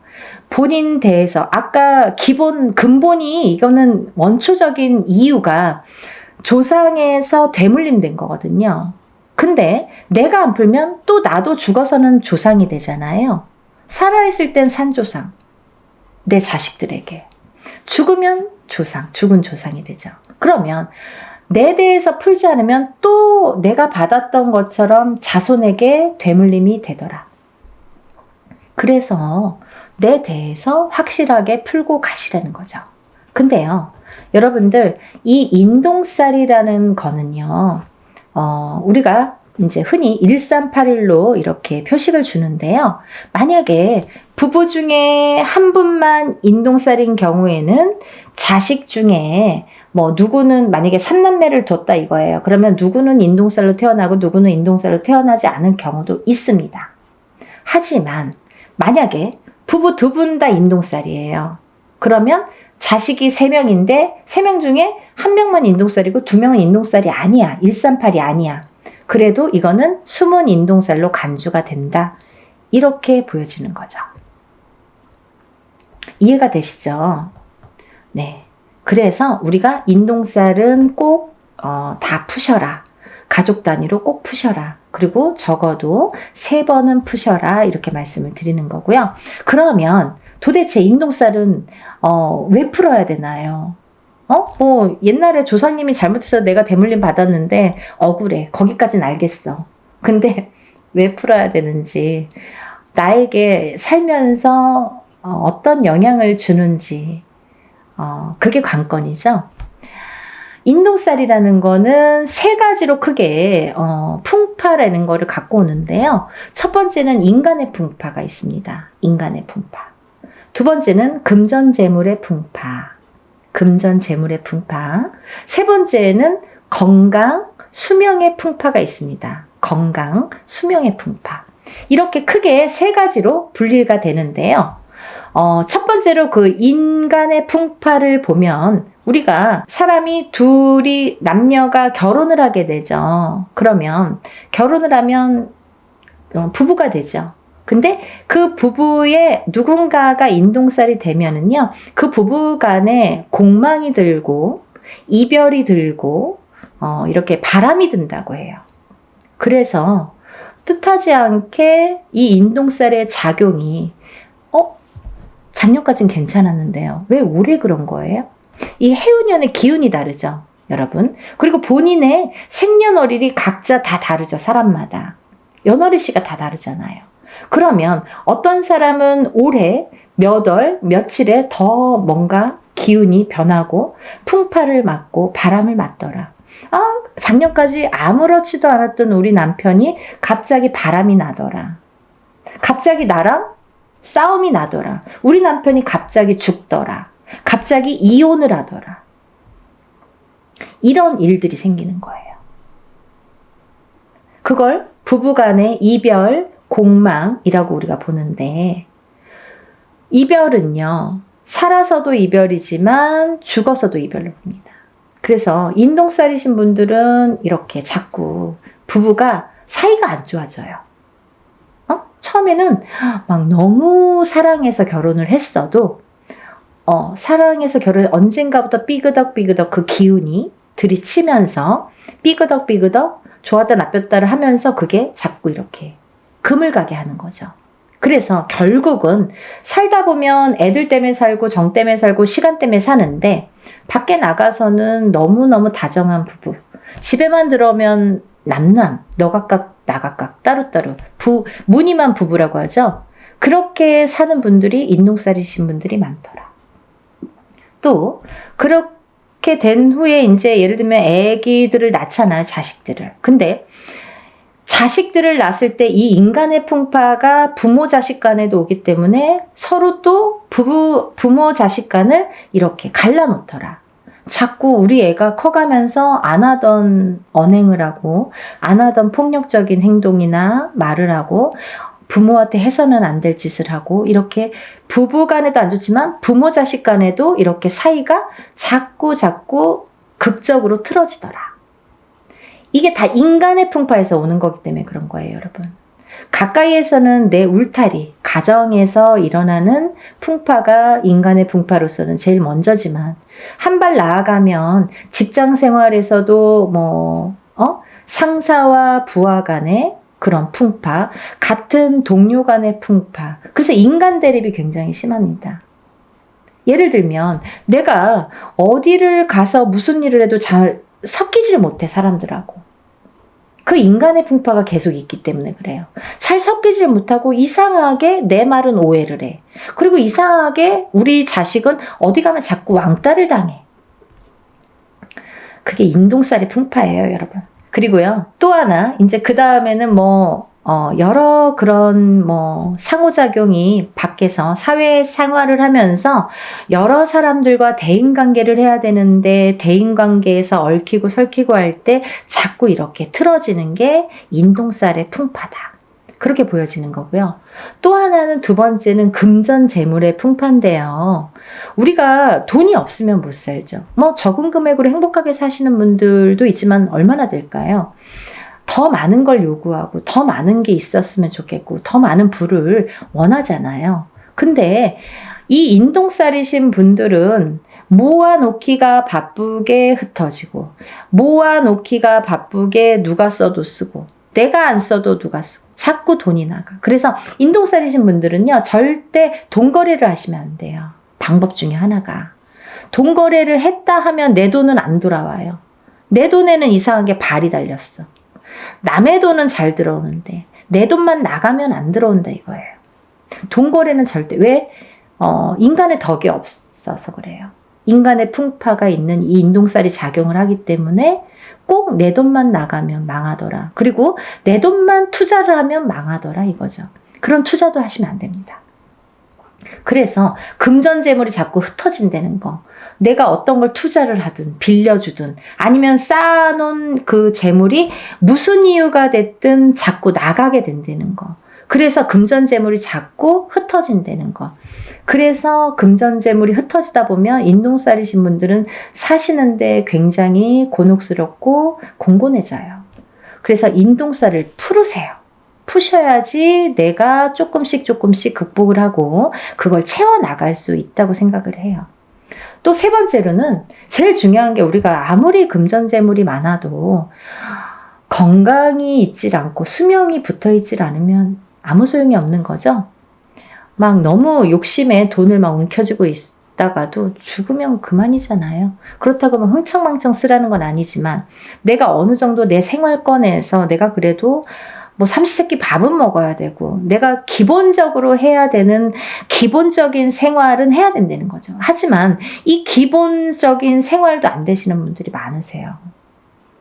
본인 대해서 아까 근본이, 이거는 원초적인 이유가 조상에서 되물림된 거거든요. 근데 내가 안 풀면 또 나도 죽어서는 조상이 되잖아요. 살아있을 땐 산조상, 내 자식들에게. 죽으면 죽은 조상이 되죠. 그러면 내 대해서 풀지 않으면 또 내가 받았던 것처럼 자손에게 되물림이 되더라. 그래서 내 대해서 확실하게 풀고 가시라는 거죠. 근데요, 여러분들, 이 인동살이라는 거는요, 우리가 이제 흔히 1381로 이렇게 표식을 주는데요. 만약에 부부 중에 한 분만 인동살인 경우에는 자식 중에 뭐 누구는 만약에 3남매를 뒀다 이거예요. 그러면 누구는 인동살로 태어나고 누구는 인동살로 태어나지 않은 경우도 있습니다. 하지만 만약에 부부 2분 다 인동살이에요. 그러면 자식이 3명인데 3명 중에 1명만 인동살이고 2명은 인동살이 아니야. 138이 아니야. 그래도 이거는 숨은 인동살로 간주가 된다. 이렇게 보여지는 거죠. 이해가 되시죠? 네. 그래서 우리가 인동살은 꼭 다 푸셔라. 가족 단위로 꼭 푸셔라. 그리고 적어도 3번은 푸셔라. 이렇게 말씀을 드리는 거고요. 그러면 도대체 인동살은 왜 풀어야 되나요? 뭐 옛날에 조상님이 잘못해서 내가 대물림 받았는데 억울해. 거기까진 알겠어. 근데 왜 풀어야 되는지, 나에게 살면서 어떤 영향을 주는지, 그게 관건이죠. 인동살이라는 거는 3가지로 크게 풍파라는 거를 갖고 오는데요. 첫 번째는 인간의 풍파가 있습니다. 인간의 풍파. 두 번째는 금전재물의 풍파. 금전재물의 풍파. 세 번째는 건강, 수명의 풍파가 있습니다. 건강, 수명의 풍파. 이렇게 크게 3가지로 분리가 되는데요. 첫 번째로 그 인간의 풍파를 보면, 우리가 사람이 둘이, 남녀가 결혼을 하게 되죠. 그러면 결혼을 하면 부부가 되죠. 근데 그 부부의 누군가가 인동살이 되면은요, 그 부부 간에 공망이 들고 이별이 들고 이렇게 바람이 든다고 해요. 그래서 뜻하지 않게 이 인동살의 작용이 작년까지는 괜찮았는데요. 왜 올해 그런 거예요? 이 해운년의 기운이 다르죠, 여러분. 그리고 본인의 생년월일이 각자 다 다르죠, 사람마다. 연월일시가 다 다르잖아요. 그러면 어떤 사람은 올해 몇 월, 며칠에 더 뭔가 기운이 변하고 풍파를 맞고 바람을 맞더라. 작년까지 아무렇지도 않았던 우리 남편이 갑자기 바람이 나더라. 갑자기 나랑 싸움이 나더라. 우리 남편이 갑자기 죽더라. 갑자기 이혼을 하더라. 이런 일들이 생기는 거예요. 그걸 부부간의 이별, 공망이라고 우리가 보는데, 이별은요, 살아서도 이별이지만 죽어서도 이별로 봅니다. 그래서 인동살이신 분들은 이렇게 자꾸 부부가 사이가 안 좋아져요. 처음에는 막 너무 사랑해서 결혼을 했어도 사랑해서 언젠가부터 삐그덕삐그덕 그 기운이 들이치면서 삐그덕삐그덕 좋았다 나빴다를 하면서 그게 자꾸 이렇게 금을 가게 하는 거죠. 그래서 결국은 살다 보면 애들 때문에 살고 정 때문에 살고 시간 때문에 사는데, 밖에 나가서는 너무너무 다정한 부부, 집에만 들어오면 남남, 너 각각 나 각각 따로따로 무늬만 부부라고 하죠. 그렇게 사는 분들이 인동살이신 분들이 많더라. 또 그렇게 된 후에 이제 예를 들면 애기들을 낳잖아요, 자식들을. 근데 자식들을 낳았을 때 이 인간의 풍파가 부모 자식 간에도 오기 때문에 서로 또 부모 자식 간을 이렇게 갈라놓더라. 자꾸 우리 애가 커가면서 안 하던 언행을 하고 안 하던 폭력적인 행동이나 말을 하고 부모한테 해서는 안 될 짓을 하고, 이렇게 부부 간에도 안 좋지만 부모 자식 간에도 이렇게 사이가 자꾸 극적으로 틀어지더라. 이게 다 인간의 풍파에서 오는 거기 때문에 그런 거예요, 여러분. 가까이에서는 내 울타리, 가정에서 일어나는 풍파가 인간의 풍파로서는 제일 먼저지만, 한 발 나아가면 직장 생활에서도 상사와 부하 간의 그런 풍파, 같은 동료 간의 풍파. 그래서 인간 대립이 굉장히 심합니다. 예를 들면 내가 어디를 가서 무슨 일을 해도 잘 섞이질 못해, 사람들하고. 그 인간의 풍파가 계속 있기 때문에 그래요. 잘 섞이질 못하고 이상하게 내 말은 오해를 해. 그리고 이상하게 우리 자식은 어디 가면 자꾸 왕따를 당해. 그게 인동살이 풍파예요, 여러분. 그리고요, 또 하나, 이제 그 다음에는 여러 그런 상호작용이 밖에서 사회 생활을 하면서 여러 사람들과 대인관계를 해야 되는데, 대인관계에서 얽히고 설키고 할 때 자꾸 이렇게 틀어지는 게 인동살의 풍파다. 그렇게 보여지는 거고요. 또 하나는 두 번째는 금전재물의 풍파인데요. 우리가 돈이 없으면 못 살죠. 뭐 적은 금액으로 행복하게 사시는 분들도 있지만 얼마나 될까요? 더 많은 걸 요구하고 더 많은 게 있었으면 좋겠고 더 많은 부를 원하잖아요. 근데 이 인동살이신 분들은 모아놓기가 바쁘게 흩어지고 모아놓기가 바쁘게 누가 써도 쓰고 내가 안 써도 누가 쓰고 자꾸 돈이 나가. 그래서 인동살이신 분들은요, 절대 돈거래를 하시면 안 돼요. 방법 중에 하나가 돈거래를 했다 하면 내 돈은 안 돌아와요. 내 돈에는 이상하게 발이 달렸어. 남의 돈은 잘 들어오는데 내 돈만 나가면 안 들어온다 이거예요. 돈거래는 절대 왜? 인간의 덕이 없어서 그래요. 인간의 풍파가 있는 이 인동살이 작용을 하기 때문에 꼭 내 돈만 나가면 망하더라. 그리고 내 돈만 투자를 하면 망하더라 이거죠. 그런 투자도 하시면 안 됩니다. 그래서 금전재물이 자꾸 흩어진다는 거. 내가 어떤 걸 투자를 하든 빌려주든 아니면 쌓아놓은 그 재물이 무슨 이유가 됐든 자꾸 나가게 된다는 거. 그래서 금전재물이 자꾸 흩어진다는 거. 그래서 금전재물이 흩어지다 보면 인동살이신 분들은 사시는데 굉장히 곤혹스럽고 공곤해져요. 그래서 인동살을 풀으세요. 푸셔야지 내가 조금씩 극복을 하고 그걸 채워나갈 수 있다고 생각을 해요. 또 세 번째로는 제일 중요한 게 우리가 아무리 금전재물이 많아도 건강이 있질 않고 수명이 붙어 있질 않으면 아무 소용이 없는 거죠. 막 너무 욕심에 돈을 막 움켜쥐고 있다가도 죽으면 그만이잖아요. 그렇다고 막 흥청망청 쓰라는 건 아니지만 내가 어느 정도 내 생활권에서 내가 그래도 뭐 삼시세끼 밥은 먹어야 되고 내가 기본적으로 해야 되는 기본적인 생활은 해야 된다는 거죠. 하지만 이 기본적인 생활도 안 되시는 분들이 많으세요.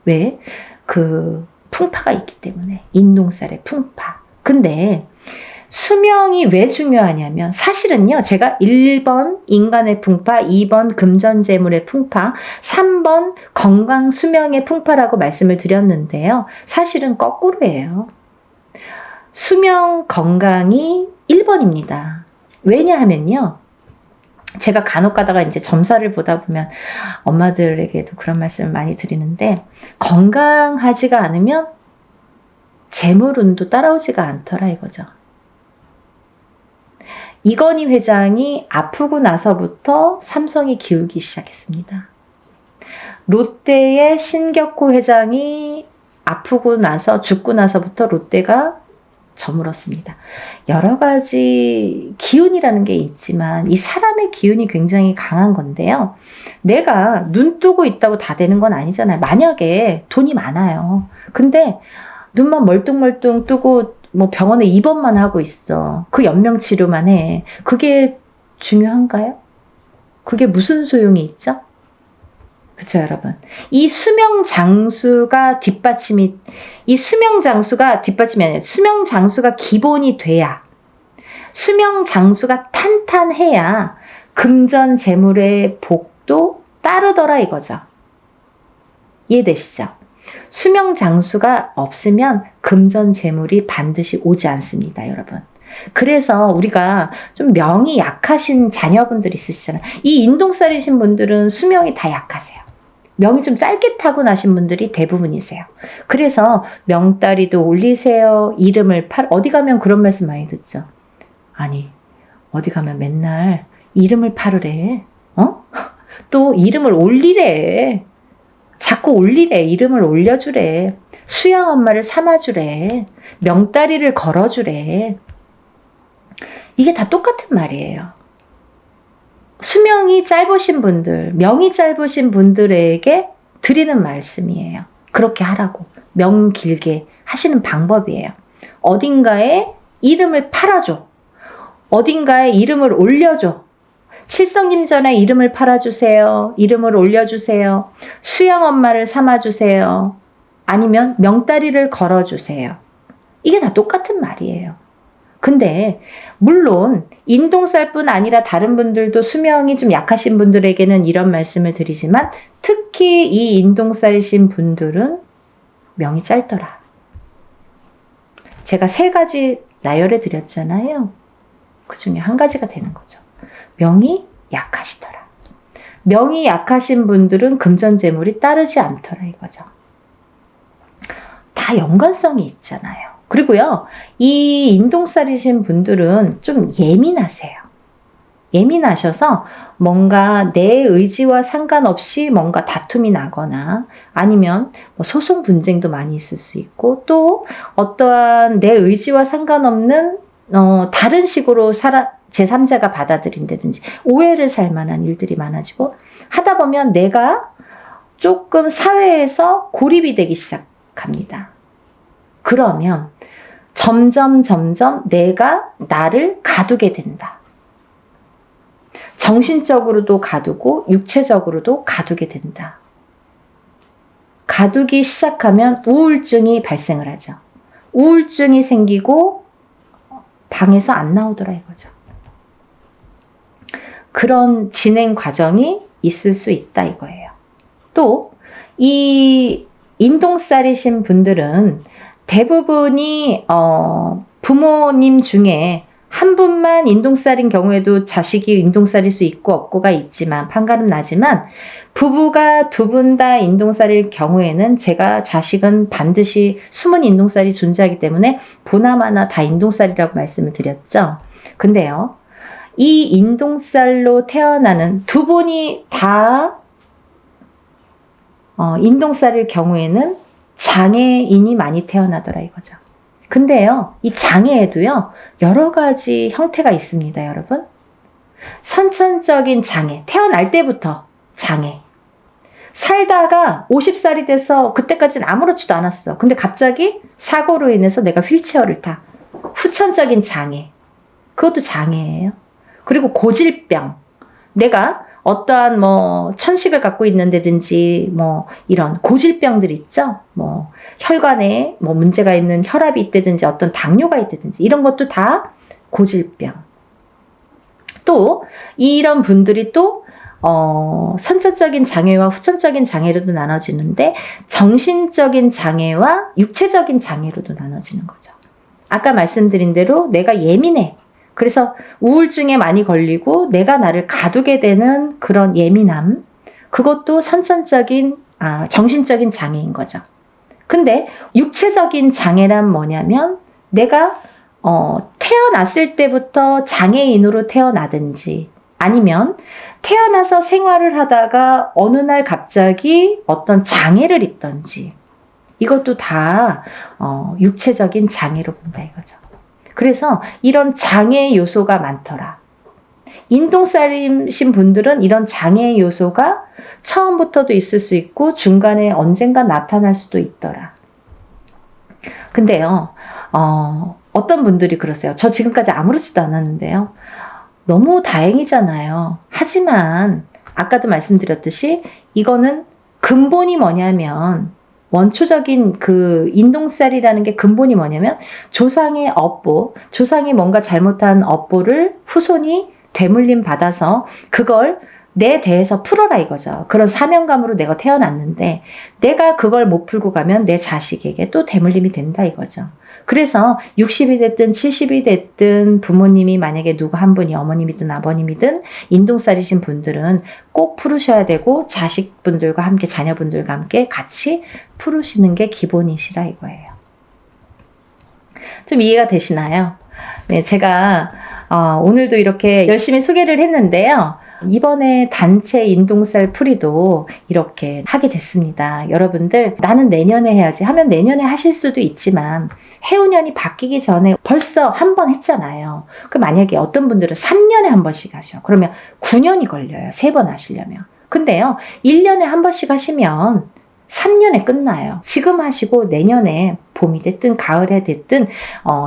왜? 그 풍파가 있기 때문에. 인동살의 풍파. 근데 수명이 왜 중요하냐면 사실은요, 제가 1번 인간의 풍파, 2번 금전재물의 풍파, 3번 건강 수명의 풍파라고 말씀을 드렸는데요. 사실은 거꾸로예요. 수명 건강이 1번입니다. 왜냐하면요, 제가 간혹 가다가 이제 점사를 보다 보면 엄마들에게도 그런 말씀을 많이 드리는데 건강하지가 않으면 재물운도 따라오지가 않더라 이거죠. 이건희 회장이 아프고 나서부터 삼성이 기울기 시작했습니다. 롯데의 신격호 회장이 아프고 나서 죽고 나서부터 롯데가 저물었습니다. 여러 가지 기운이라는 게 있지만 이 사람의 기운이 굉장히 강한 건데요. 내가 눈 뜨고 있다고 다 되는 건 아니잖아요. 만약에 돈이 많아요. 근데 눈만 멀뚱멀뚱 뜨고 뭐 병원에 입원만 하고 있어. 그 연명치료만 해. 그게 중요한가요? 그게 무슨 소용이 있죠? 그쵸, 여러분? 이 수명 장수가 뒷받침이 아니라 수명 장수가 기본이 돼야, 수명 장수가 탄탄해야 금전 재물의 복도 따르더라 이거죠. 이해되시죠? 수명 장수가 없으면 금전 재물이 반드시 오지 않습니다, 여러분. 그래서 우리가 좀 명이 약하신 자녀분들 있으시잖아요. 이 인동살이신 분들은 수명이 다 약하세요. 명이 좀 짧게 타고나신 분들이 대부분이세요. 그래서 명다리도 올리세요. 이름을 어디 가면 그런 말씀 많이 듣죠. 아니, 어디 가면 맨날 이름을 팔으래. 또 이름을 올리래. 자꾸 올리래. 이름을 올려주래. 수양 엄마를 삼아주래. 명다리를 걸어주래. 이게 다 똑같은 말이에요. 수명이 짧으신 분들, 명이 짧으신 분들에게 드리는 말씀이에요. 그렇게 하라고. 명 길게 하시는 방법이에요. 어딘가에 이름을 팔아줘. 어딘가에 이름을 올려줘. 칠성님전에 이름을 팔아주세요. 이름을 올려주세요. 수양 엄마를 삼아주세요. 아니면 명다리를 걸어주세요. 이게 다 똑같은 말이에요. 근데 물론 인동살뿐 아니라 다른 분들도 수명이 좀 약하신 분들에게는 이런 말씀을 드리지만 특히 이 인동살이신 분들은 명이 짧더라. 제가 3가지 나열해 드렸잖아요. 그 중에 한 가지가 되는 거죠. 명이 약하시더라. 명이 약하신 분들은 금전재물이 따르지 않더라 이거죠. 다 연관성이 있잖아요. 그리고요, 이 인동살이신 분들은 좀 예민하세요. 예민하셔서 뭔가 내 의지와 상관없이 뭔가 다툼이 나거나 아니면 뭐 소송 분쟁도 많이 있을 수 있고, 또 어떠한 내 의지와 상관없는 다른 식으로 제3자가 받아들인다든지 오해를 살 만한 일들이 많아지고 하다 보면 내가 조금 사회에서 고립이 되기 시작합니다. 그러면 점점 내가 나를 가두게 된다. 정신적으로도 가두고 육체적으로도 가두게 된다. 가두기 시작하면 우울증이 발생을 하죠. 우울증이 생기고 방에서 안 나오더라 이거죠. 그런 진행 과정이 있을 수 있다 이거예요. 또 이 인동살이신 분들은 대부분이 부모님 중에 한 분만 인동살인 경우에도 자식이 인동살일 수 있고 없고가 있지만 판가름 나지만, 부부가 2분 다 인동살일 경우에는 제가 자식은 반드시 숨은 인동살이 존재하기 때문에 보나마나 다 인동살이라고 말씀을 드렸죠. 근데요, 이 인동살로 태어나는 2분이 다 인동살일 경우에는 장애인이 많이 태어나더라 이거죠. 근데요, 이 장애에도요, 여러 가지 형태가 있습니다, 여러분. 선천적인 장애, 태어날 때부터 장애. 살다가 50살이 돼서 그때까지는 아무렇지도 않았어. 근데 갑자기 사고로 인해서 내가 휠체어를 타. 후천적인 장애. 그것도 장애예요. 그리고 고질병. 내가 어떠한 천식을 갖고 있는다든지 이런 고질병들 있죠. 혈관에 문제가 있는 혈압이 있다든지 어떤 당뇨가 있다든지 이런 것도 다 고질병. 또 이런 분들이 또 선천적인 장애와 후천적인 장애로도 나눠지는데, 정신적인 장애와 육체적인 장애로도 나눠지는 거죠. 아까 말씀드린 대로 내가 예민해. 그래서 우울증에 많이 걸리고 내가 나를 가두게 되는 그런 예민함, 그것도 선천적인 정신적인 장애인 거죠. 근데 육체적인 장애란 뭐냐면, 내가 태어났을 때부터 장애인으로 태어나든지 아니면 태어나서 생활을 하다가 어느 날 갑자기 어떤 장애를 입든지, 이것도 다 육체적인 장애로 본다 이거죠. 그래서 이런 장애 요소가 많더라. 인동살이신 분들은 이런 장애 요소가 처음부터도 있을 수 있고 중간에 언젠가 나타날 수도 있더라. 근데요, 어떤 분들이 그러세요. 저 지금까지 아무렇지도 않았는데요. 너무 다행이잖아요. 하지만 아까도 말씀드렸듯이 이거는 근본이 뭐냐면, 원초적인 그 인동살이라는 게 근본이 뭐냐면 조상의 업보, 조상이 뭔가 잘못한 업보를 후손이 되물림 받아서 그걸 내 대에서 풀어라 이거죠. 그런 사명감으로 내가 태어났는데 내가 그걸 못 풀고 가면 내 자식에게 또 되물림이 된다 이거죠. 그래서 60이 됐든 70이 됐든 부모님이 만약에 누구 한 분이 어머님이든 아버님이든 인동살이신 분들은 꼭 풀으셔야 되고, 자식분들과 함께 자녀분들과 함께 같이 풀으시는 게 기본이시라 이거예요. 좀 이해가 되시나요? 네, 제가 오늘도 이렇게 열심히 소개를 했는데요. 이번에 단체 인동살 풀이도 이렇게 하게 됐습니다. 여러분들, 나는 내년에 해야지 하면 내년에 하실 수도 있지만 해운년이 바뀌기 전에 벌써 한 번 했잖아요. 그 만약에 어떤 분들은 3년에 한 번씩 하셔. 그러면 9년이 걸려요. 3번 하시려면. 근데요, 1년에 한 번씩 하시면 3년에 끝나요. 지금 하시고 내년에 봄이 됐든 가을에 됐든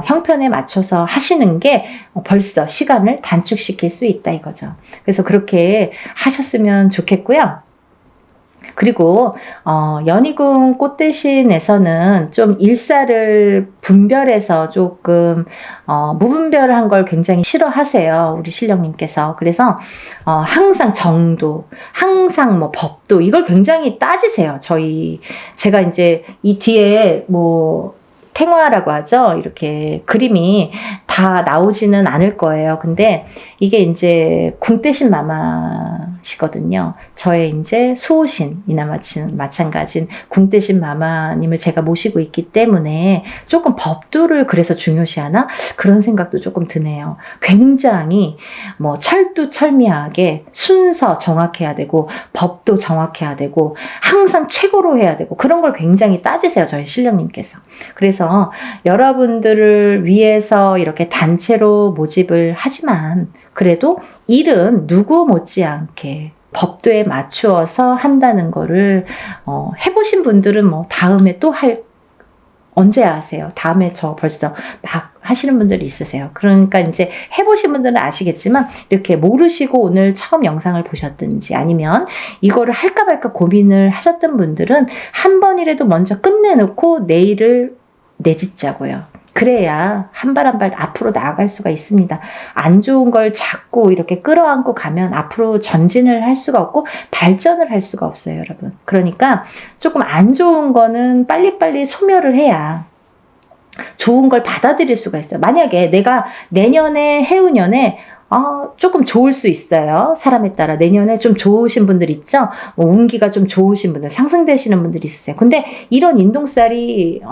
형편에 맞춰서 하시는 게 벌써 시간을 단축시킬 수 있다 이거죠. 그래서 그렇게 하셨으면 좋겠고요. 그리고 연희궁 꽃대신에서는 좀 일사를 분별해서 조금 무분별한 걸 굉장히 싫어하세요, 우리 신령님께서. 그래서 항상 정도, 항상 법도, 이걸 굉장히 따지세요. 제가 이제 이 뒤에 탱화라고 하죠. 이렇게 그림이 다 나오지는 않을 거예요. 근데 이게 이제 궁대신 마마시거든요. 저의 이제 수호신이나 마찬가지인 궁대신 마마님을 제가 모시고 있기 때문에 조금 법도를 그래서 중요시하나? 그런 생각도 조금 드네요. 굉장히 뭐 철두철미하게 순서 정확해야 되고 법도 정확해야 되고 항상 최고로 해야 되고 그런 걸 굉장히 따지세요. 저희 신령님께서. 그래서 여러분들을 위해서 이렇게 단체로 모집을 하지만 그래도 일은 누구 못지않게 법도에 맞추어서 한다는 거를 해보신 분들은 뭐 다음에 또 언제 하세요? 다음에 저 벌써 막 하시는 분들이 있으세요. 그러니까 이제 해보신 분들은 아시겠지만 이렇게 모르시고 오늘 처음 영상을 보셨든지 아니면 이거를 할까 말까 고민을 하셨던 분들은 한 번이라도 먼저 끝내놓고 내일을 내딛자고요. 그래야 한 발 한 발 앞으로 나아갈 수가 있습니다. 안 좋은 걸 자꾸 이렇게 끌어안고 가면 앞으로 전진을 할 수가 없고 발전을 할 수가 없어요, 여러분. 그러니까 조금 안 좋은 거는 빨리빨리 소멸을 해야 좋은 걸 받아들일 수가 있어요. 만약에 내가 내년에 해운년에 조금 좋을 수 있어요. 사람에 따라 내년에 좀 좋으신 분들 있죠. 뭐 운기가 좀 좋으신 분들, 상승되시는 분들이 있으세요. 근데 이런 인동살이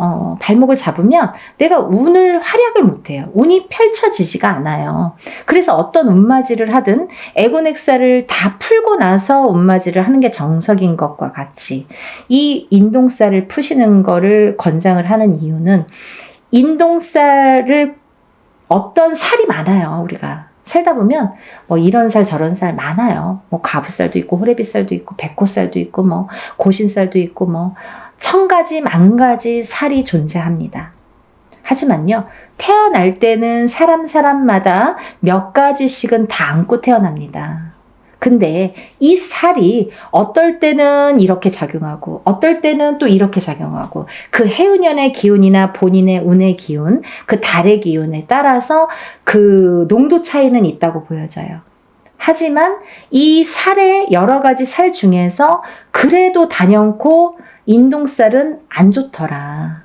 발목을 잡으면 내가 운을 활약을 못해요. 운이 펼쳐지지가 않아요. 그래서 어떤 운맞이를 하든 애군액살을 다 풀고 나서 운맞이를 하는 게 정석인 것과 같이 이 인동살을 푸시는 거를 권장을 하는 이유는 인동살을 어떤 살이 많아요. 우리가 살다 보면 뭐 이런 살 저런 살 많아요. 뭐 가부살도 있고 호래비살도 있고 백호살도 있고 뭐 고신살도 있고 뭐 천가지 만가지 살이 존재합니다. 하지만요, 태어날 때는 사람마다 몇 가지씩은 다 안고 태어납니다. 근데 이 살이 어떨 때는 이렇게 작용하고 어떨 때는 또 이렇게 작용하고 그 해운년의 기운이나 본인의 운의 기운, 그 달의 기운에 따라서 그 농도 차이는 있다고 보여져요. 하지만 이 살의 여러 가지 살 중에서 그래도 단연코 인동살은 안 좋더라.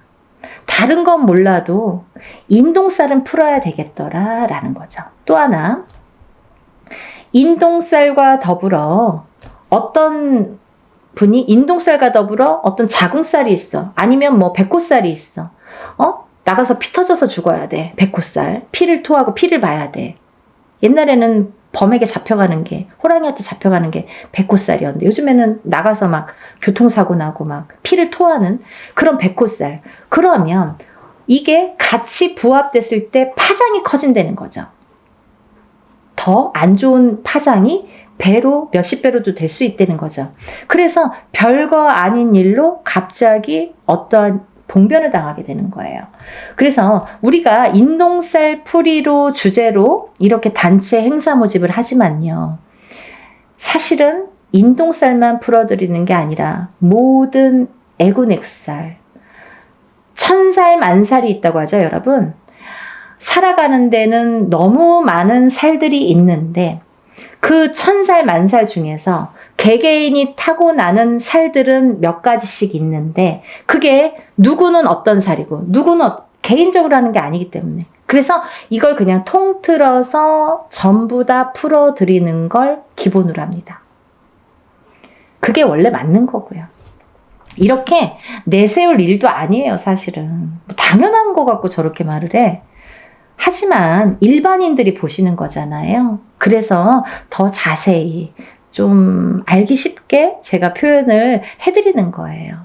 다른 건 몰라도 인동살은 풀어야 되겠더라 라는 거죠. 또 하나, 인동살과 더불어 어떤 분이 인동살과 더불어 어떤 자궁살이 있어. 아니면 뭐 백호살이 있어. 나가서 피 터져서 죽어야 돼. 백호살. 피를 토하고 피를 봐야 돼. 옛날에는 범에게 잡혀가는 게, 호랑이한테 잡혀가는 게 백호살이었는데 요즘에는 나가서 막 교통사고 나고 막 피를 토하는 그런 백호살. 그러면 이게 같이 부합됐을 때 파장이 커진다는 거죠. 더 안 좋은 파장이 배로 몇십 배로도 될 수 있다는 거죠. 그래서 별거 아닌 일로 갑자기 어떠한 봉변을 당하게 되는 거예요. 그래서 우리가 인동살 풀이로 주제로 이렇게 단체 행사 모집을 하지만요. 사실은 인동살만 풀어드리는 게 아니라 모든 애군액살, 천살 만살이 있다고 하죠, 여러분. 살아가는 데는 너무 많은 살들이 있는데 그 천살 만살 중에서 개개인이 타고나는 살들은 몇 가지씩 있는데 그게 누구는 어떤 살이고 누구는 개인적으로 하는 게 아니기 때문에 그래서 이걸 그냥 통틀어서 전부 다 풀어드리는 걸 기본으로 합니다. 그게 원래 맞는 거고요. 이렇게 내세울 일도 아니에요, 사실은. 당연한 거 갖고 저렇게 말을 해. 하지만 일반인들이 보시는 거잖아요. 그래서 더 자세히 좀 알기 쉽게 제가 표현을 해드리는 거예요.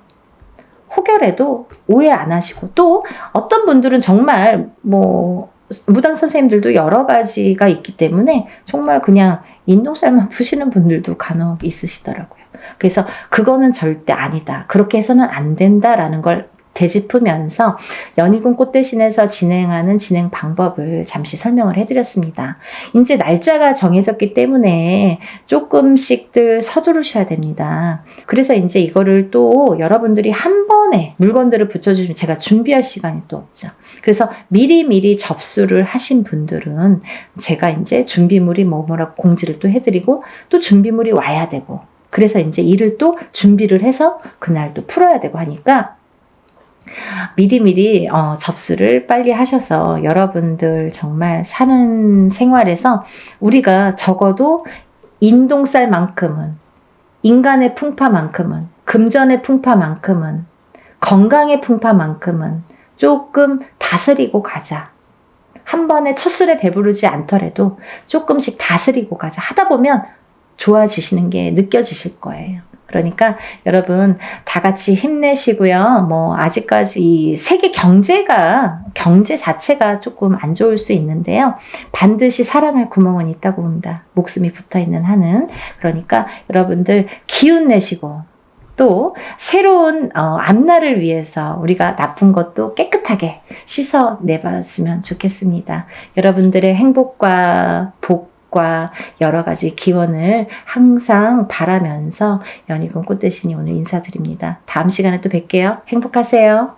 혹여라도 오해 안 하시고 또 어떤 분들은 정말 뭐 무당 선생님들도 여러 가지가 있기 때문에 정말 그냥 인동살만 푸시는 분들도 간혹 있으시더라고요. 그래서 그거는 절대 아니다. 그렇게 해서는 안 된다라는 걸 되짚으면서 연희군 꽃대신에서 진행하는 진행 방법을 잠시 설명을 해드렸습니다. 이제 날짜가 정해졌기 때문에 조금씩들 서두르셔야 됩니다. 그래서 이제 이거를 또 여러분들이 한 번에 물건들을 붙여주시면 제가 준비할 시간이 또 없죠. 그래서 미리미리 접수를 하신 분들은 제가 이제 준비물이 뭐라고 공지를 또 해드리고 또 준비물이 와야 되고 그래서 이제 일을 또 준비를 해서 그날 또 풀어야 되고 하니까 미리미리 접수를 빨리 하셔서 여러분들 정말 사는 생활에서 우리가 적어도 인동살만큼은, 인간의 풍파만큼은, 금전의 풍파만큼은, 건강의 풍파만큼은 조금 다스리고 가자. 한 번에 첫 술에 배부르지 않더라도 조금씩 다스리고 가자. 하다 보면 좋아지시는 게 느껴지실 거예요. 그러니까 여러분 다 같이 힘내시고요. 뭐 아직까지 이 세계 경제 자체가 조금 안 좋을 수 있는데요. 반드시 살아날 구멍은 있다고 봅니다. 목숨이 붙어있는 한은. 그러니까 여러분들 기운 내시고 또 새로운 앞날을 위해서 우리가 나쁜 것도 깨끗하게 씻어내봤으면 좋겠습니다. 여러분들의 행복과 복과 여러 가지 기원을 항상 바라면서 연희군 꽃대신이 오늘 인사드립니다. 다음 시간에 또 뵐게요. 행복하세요.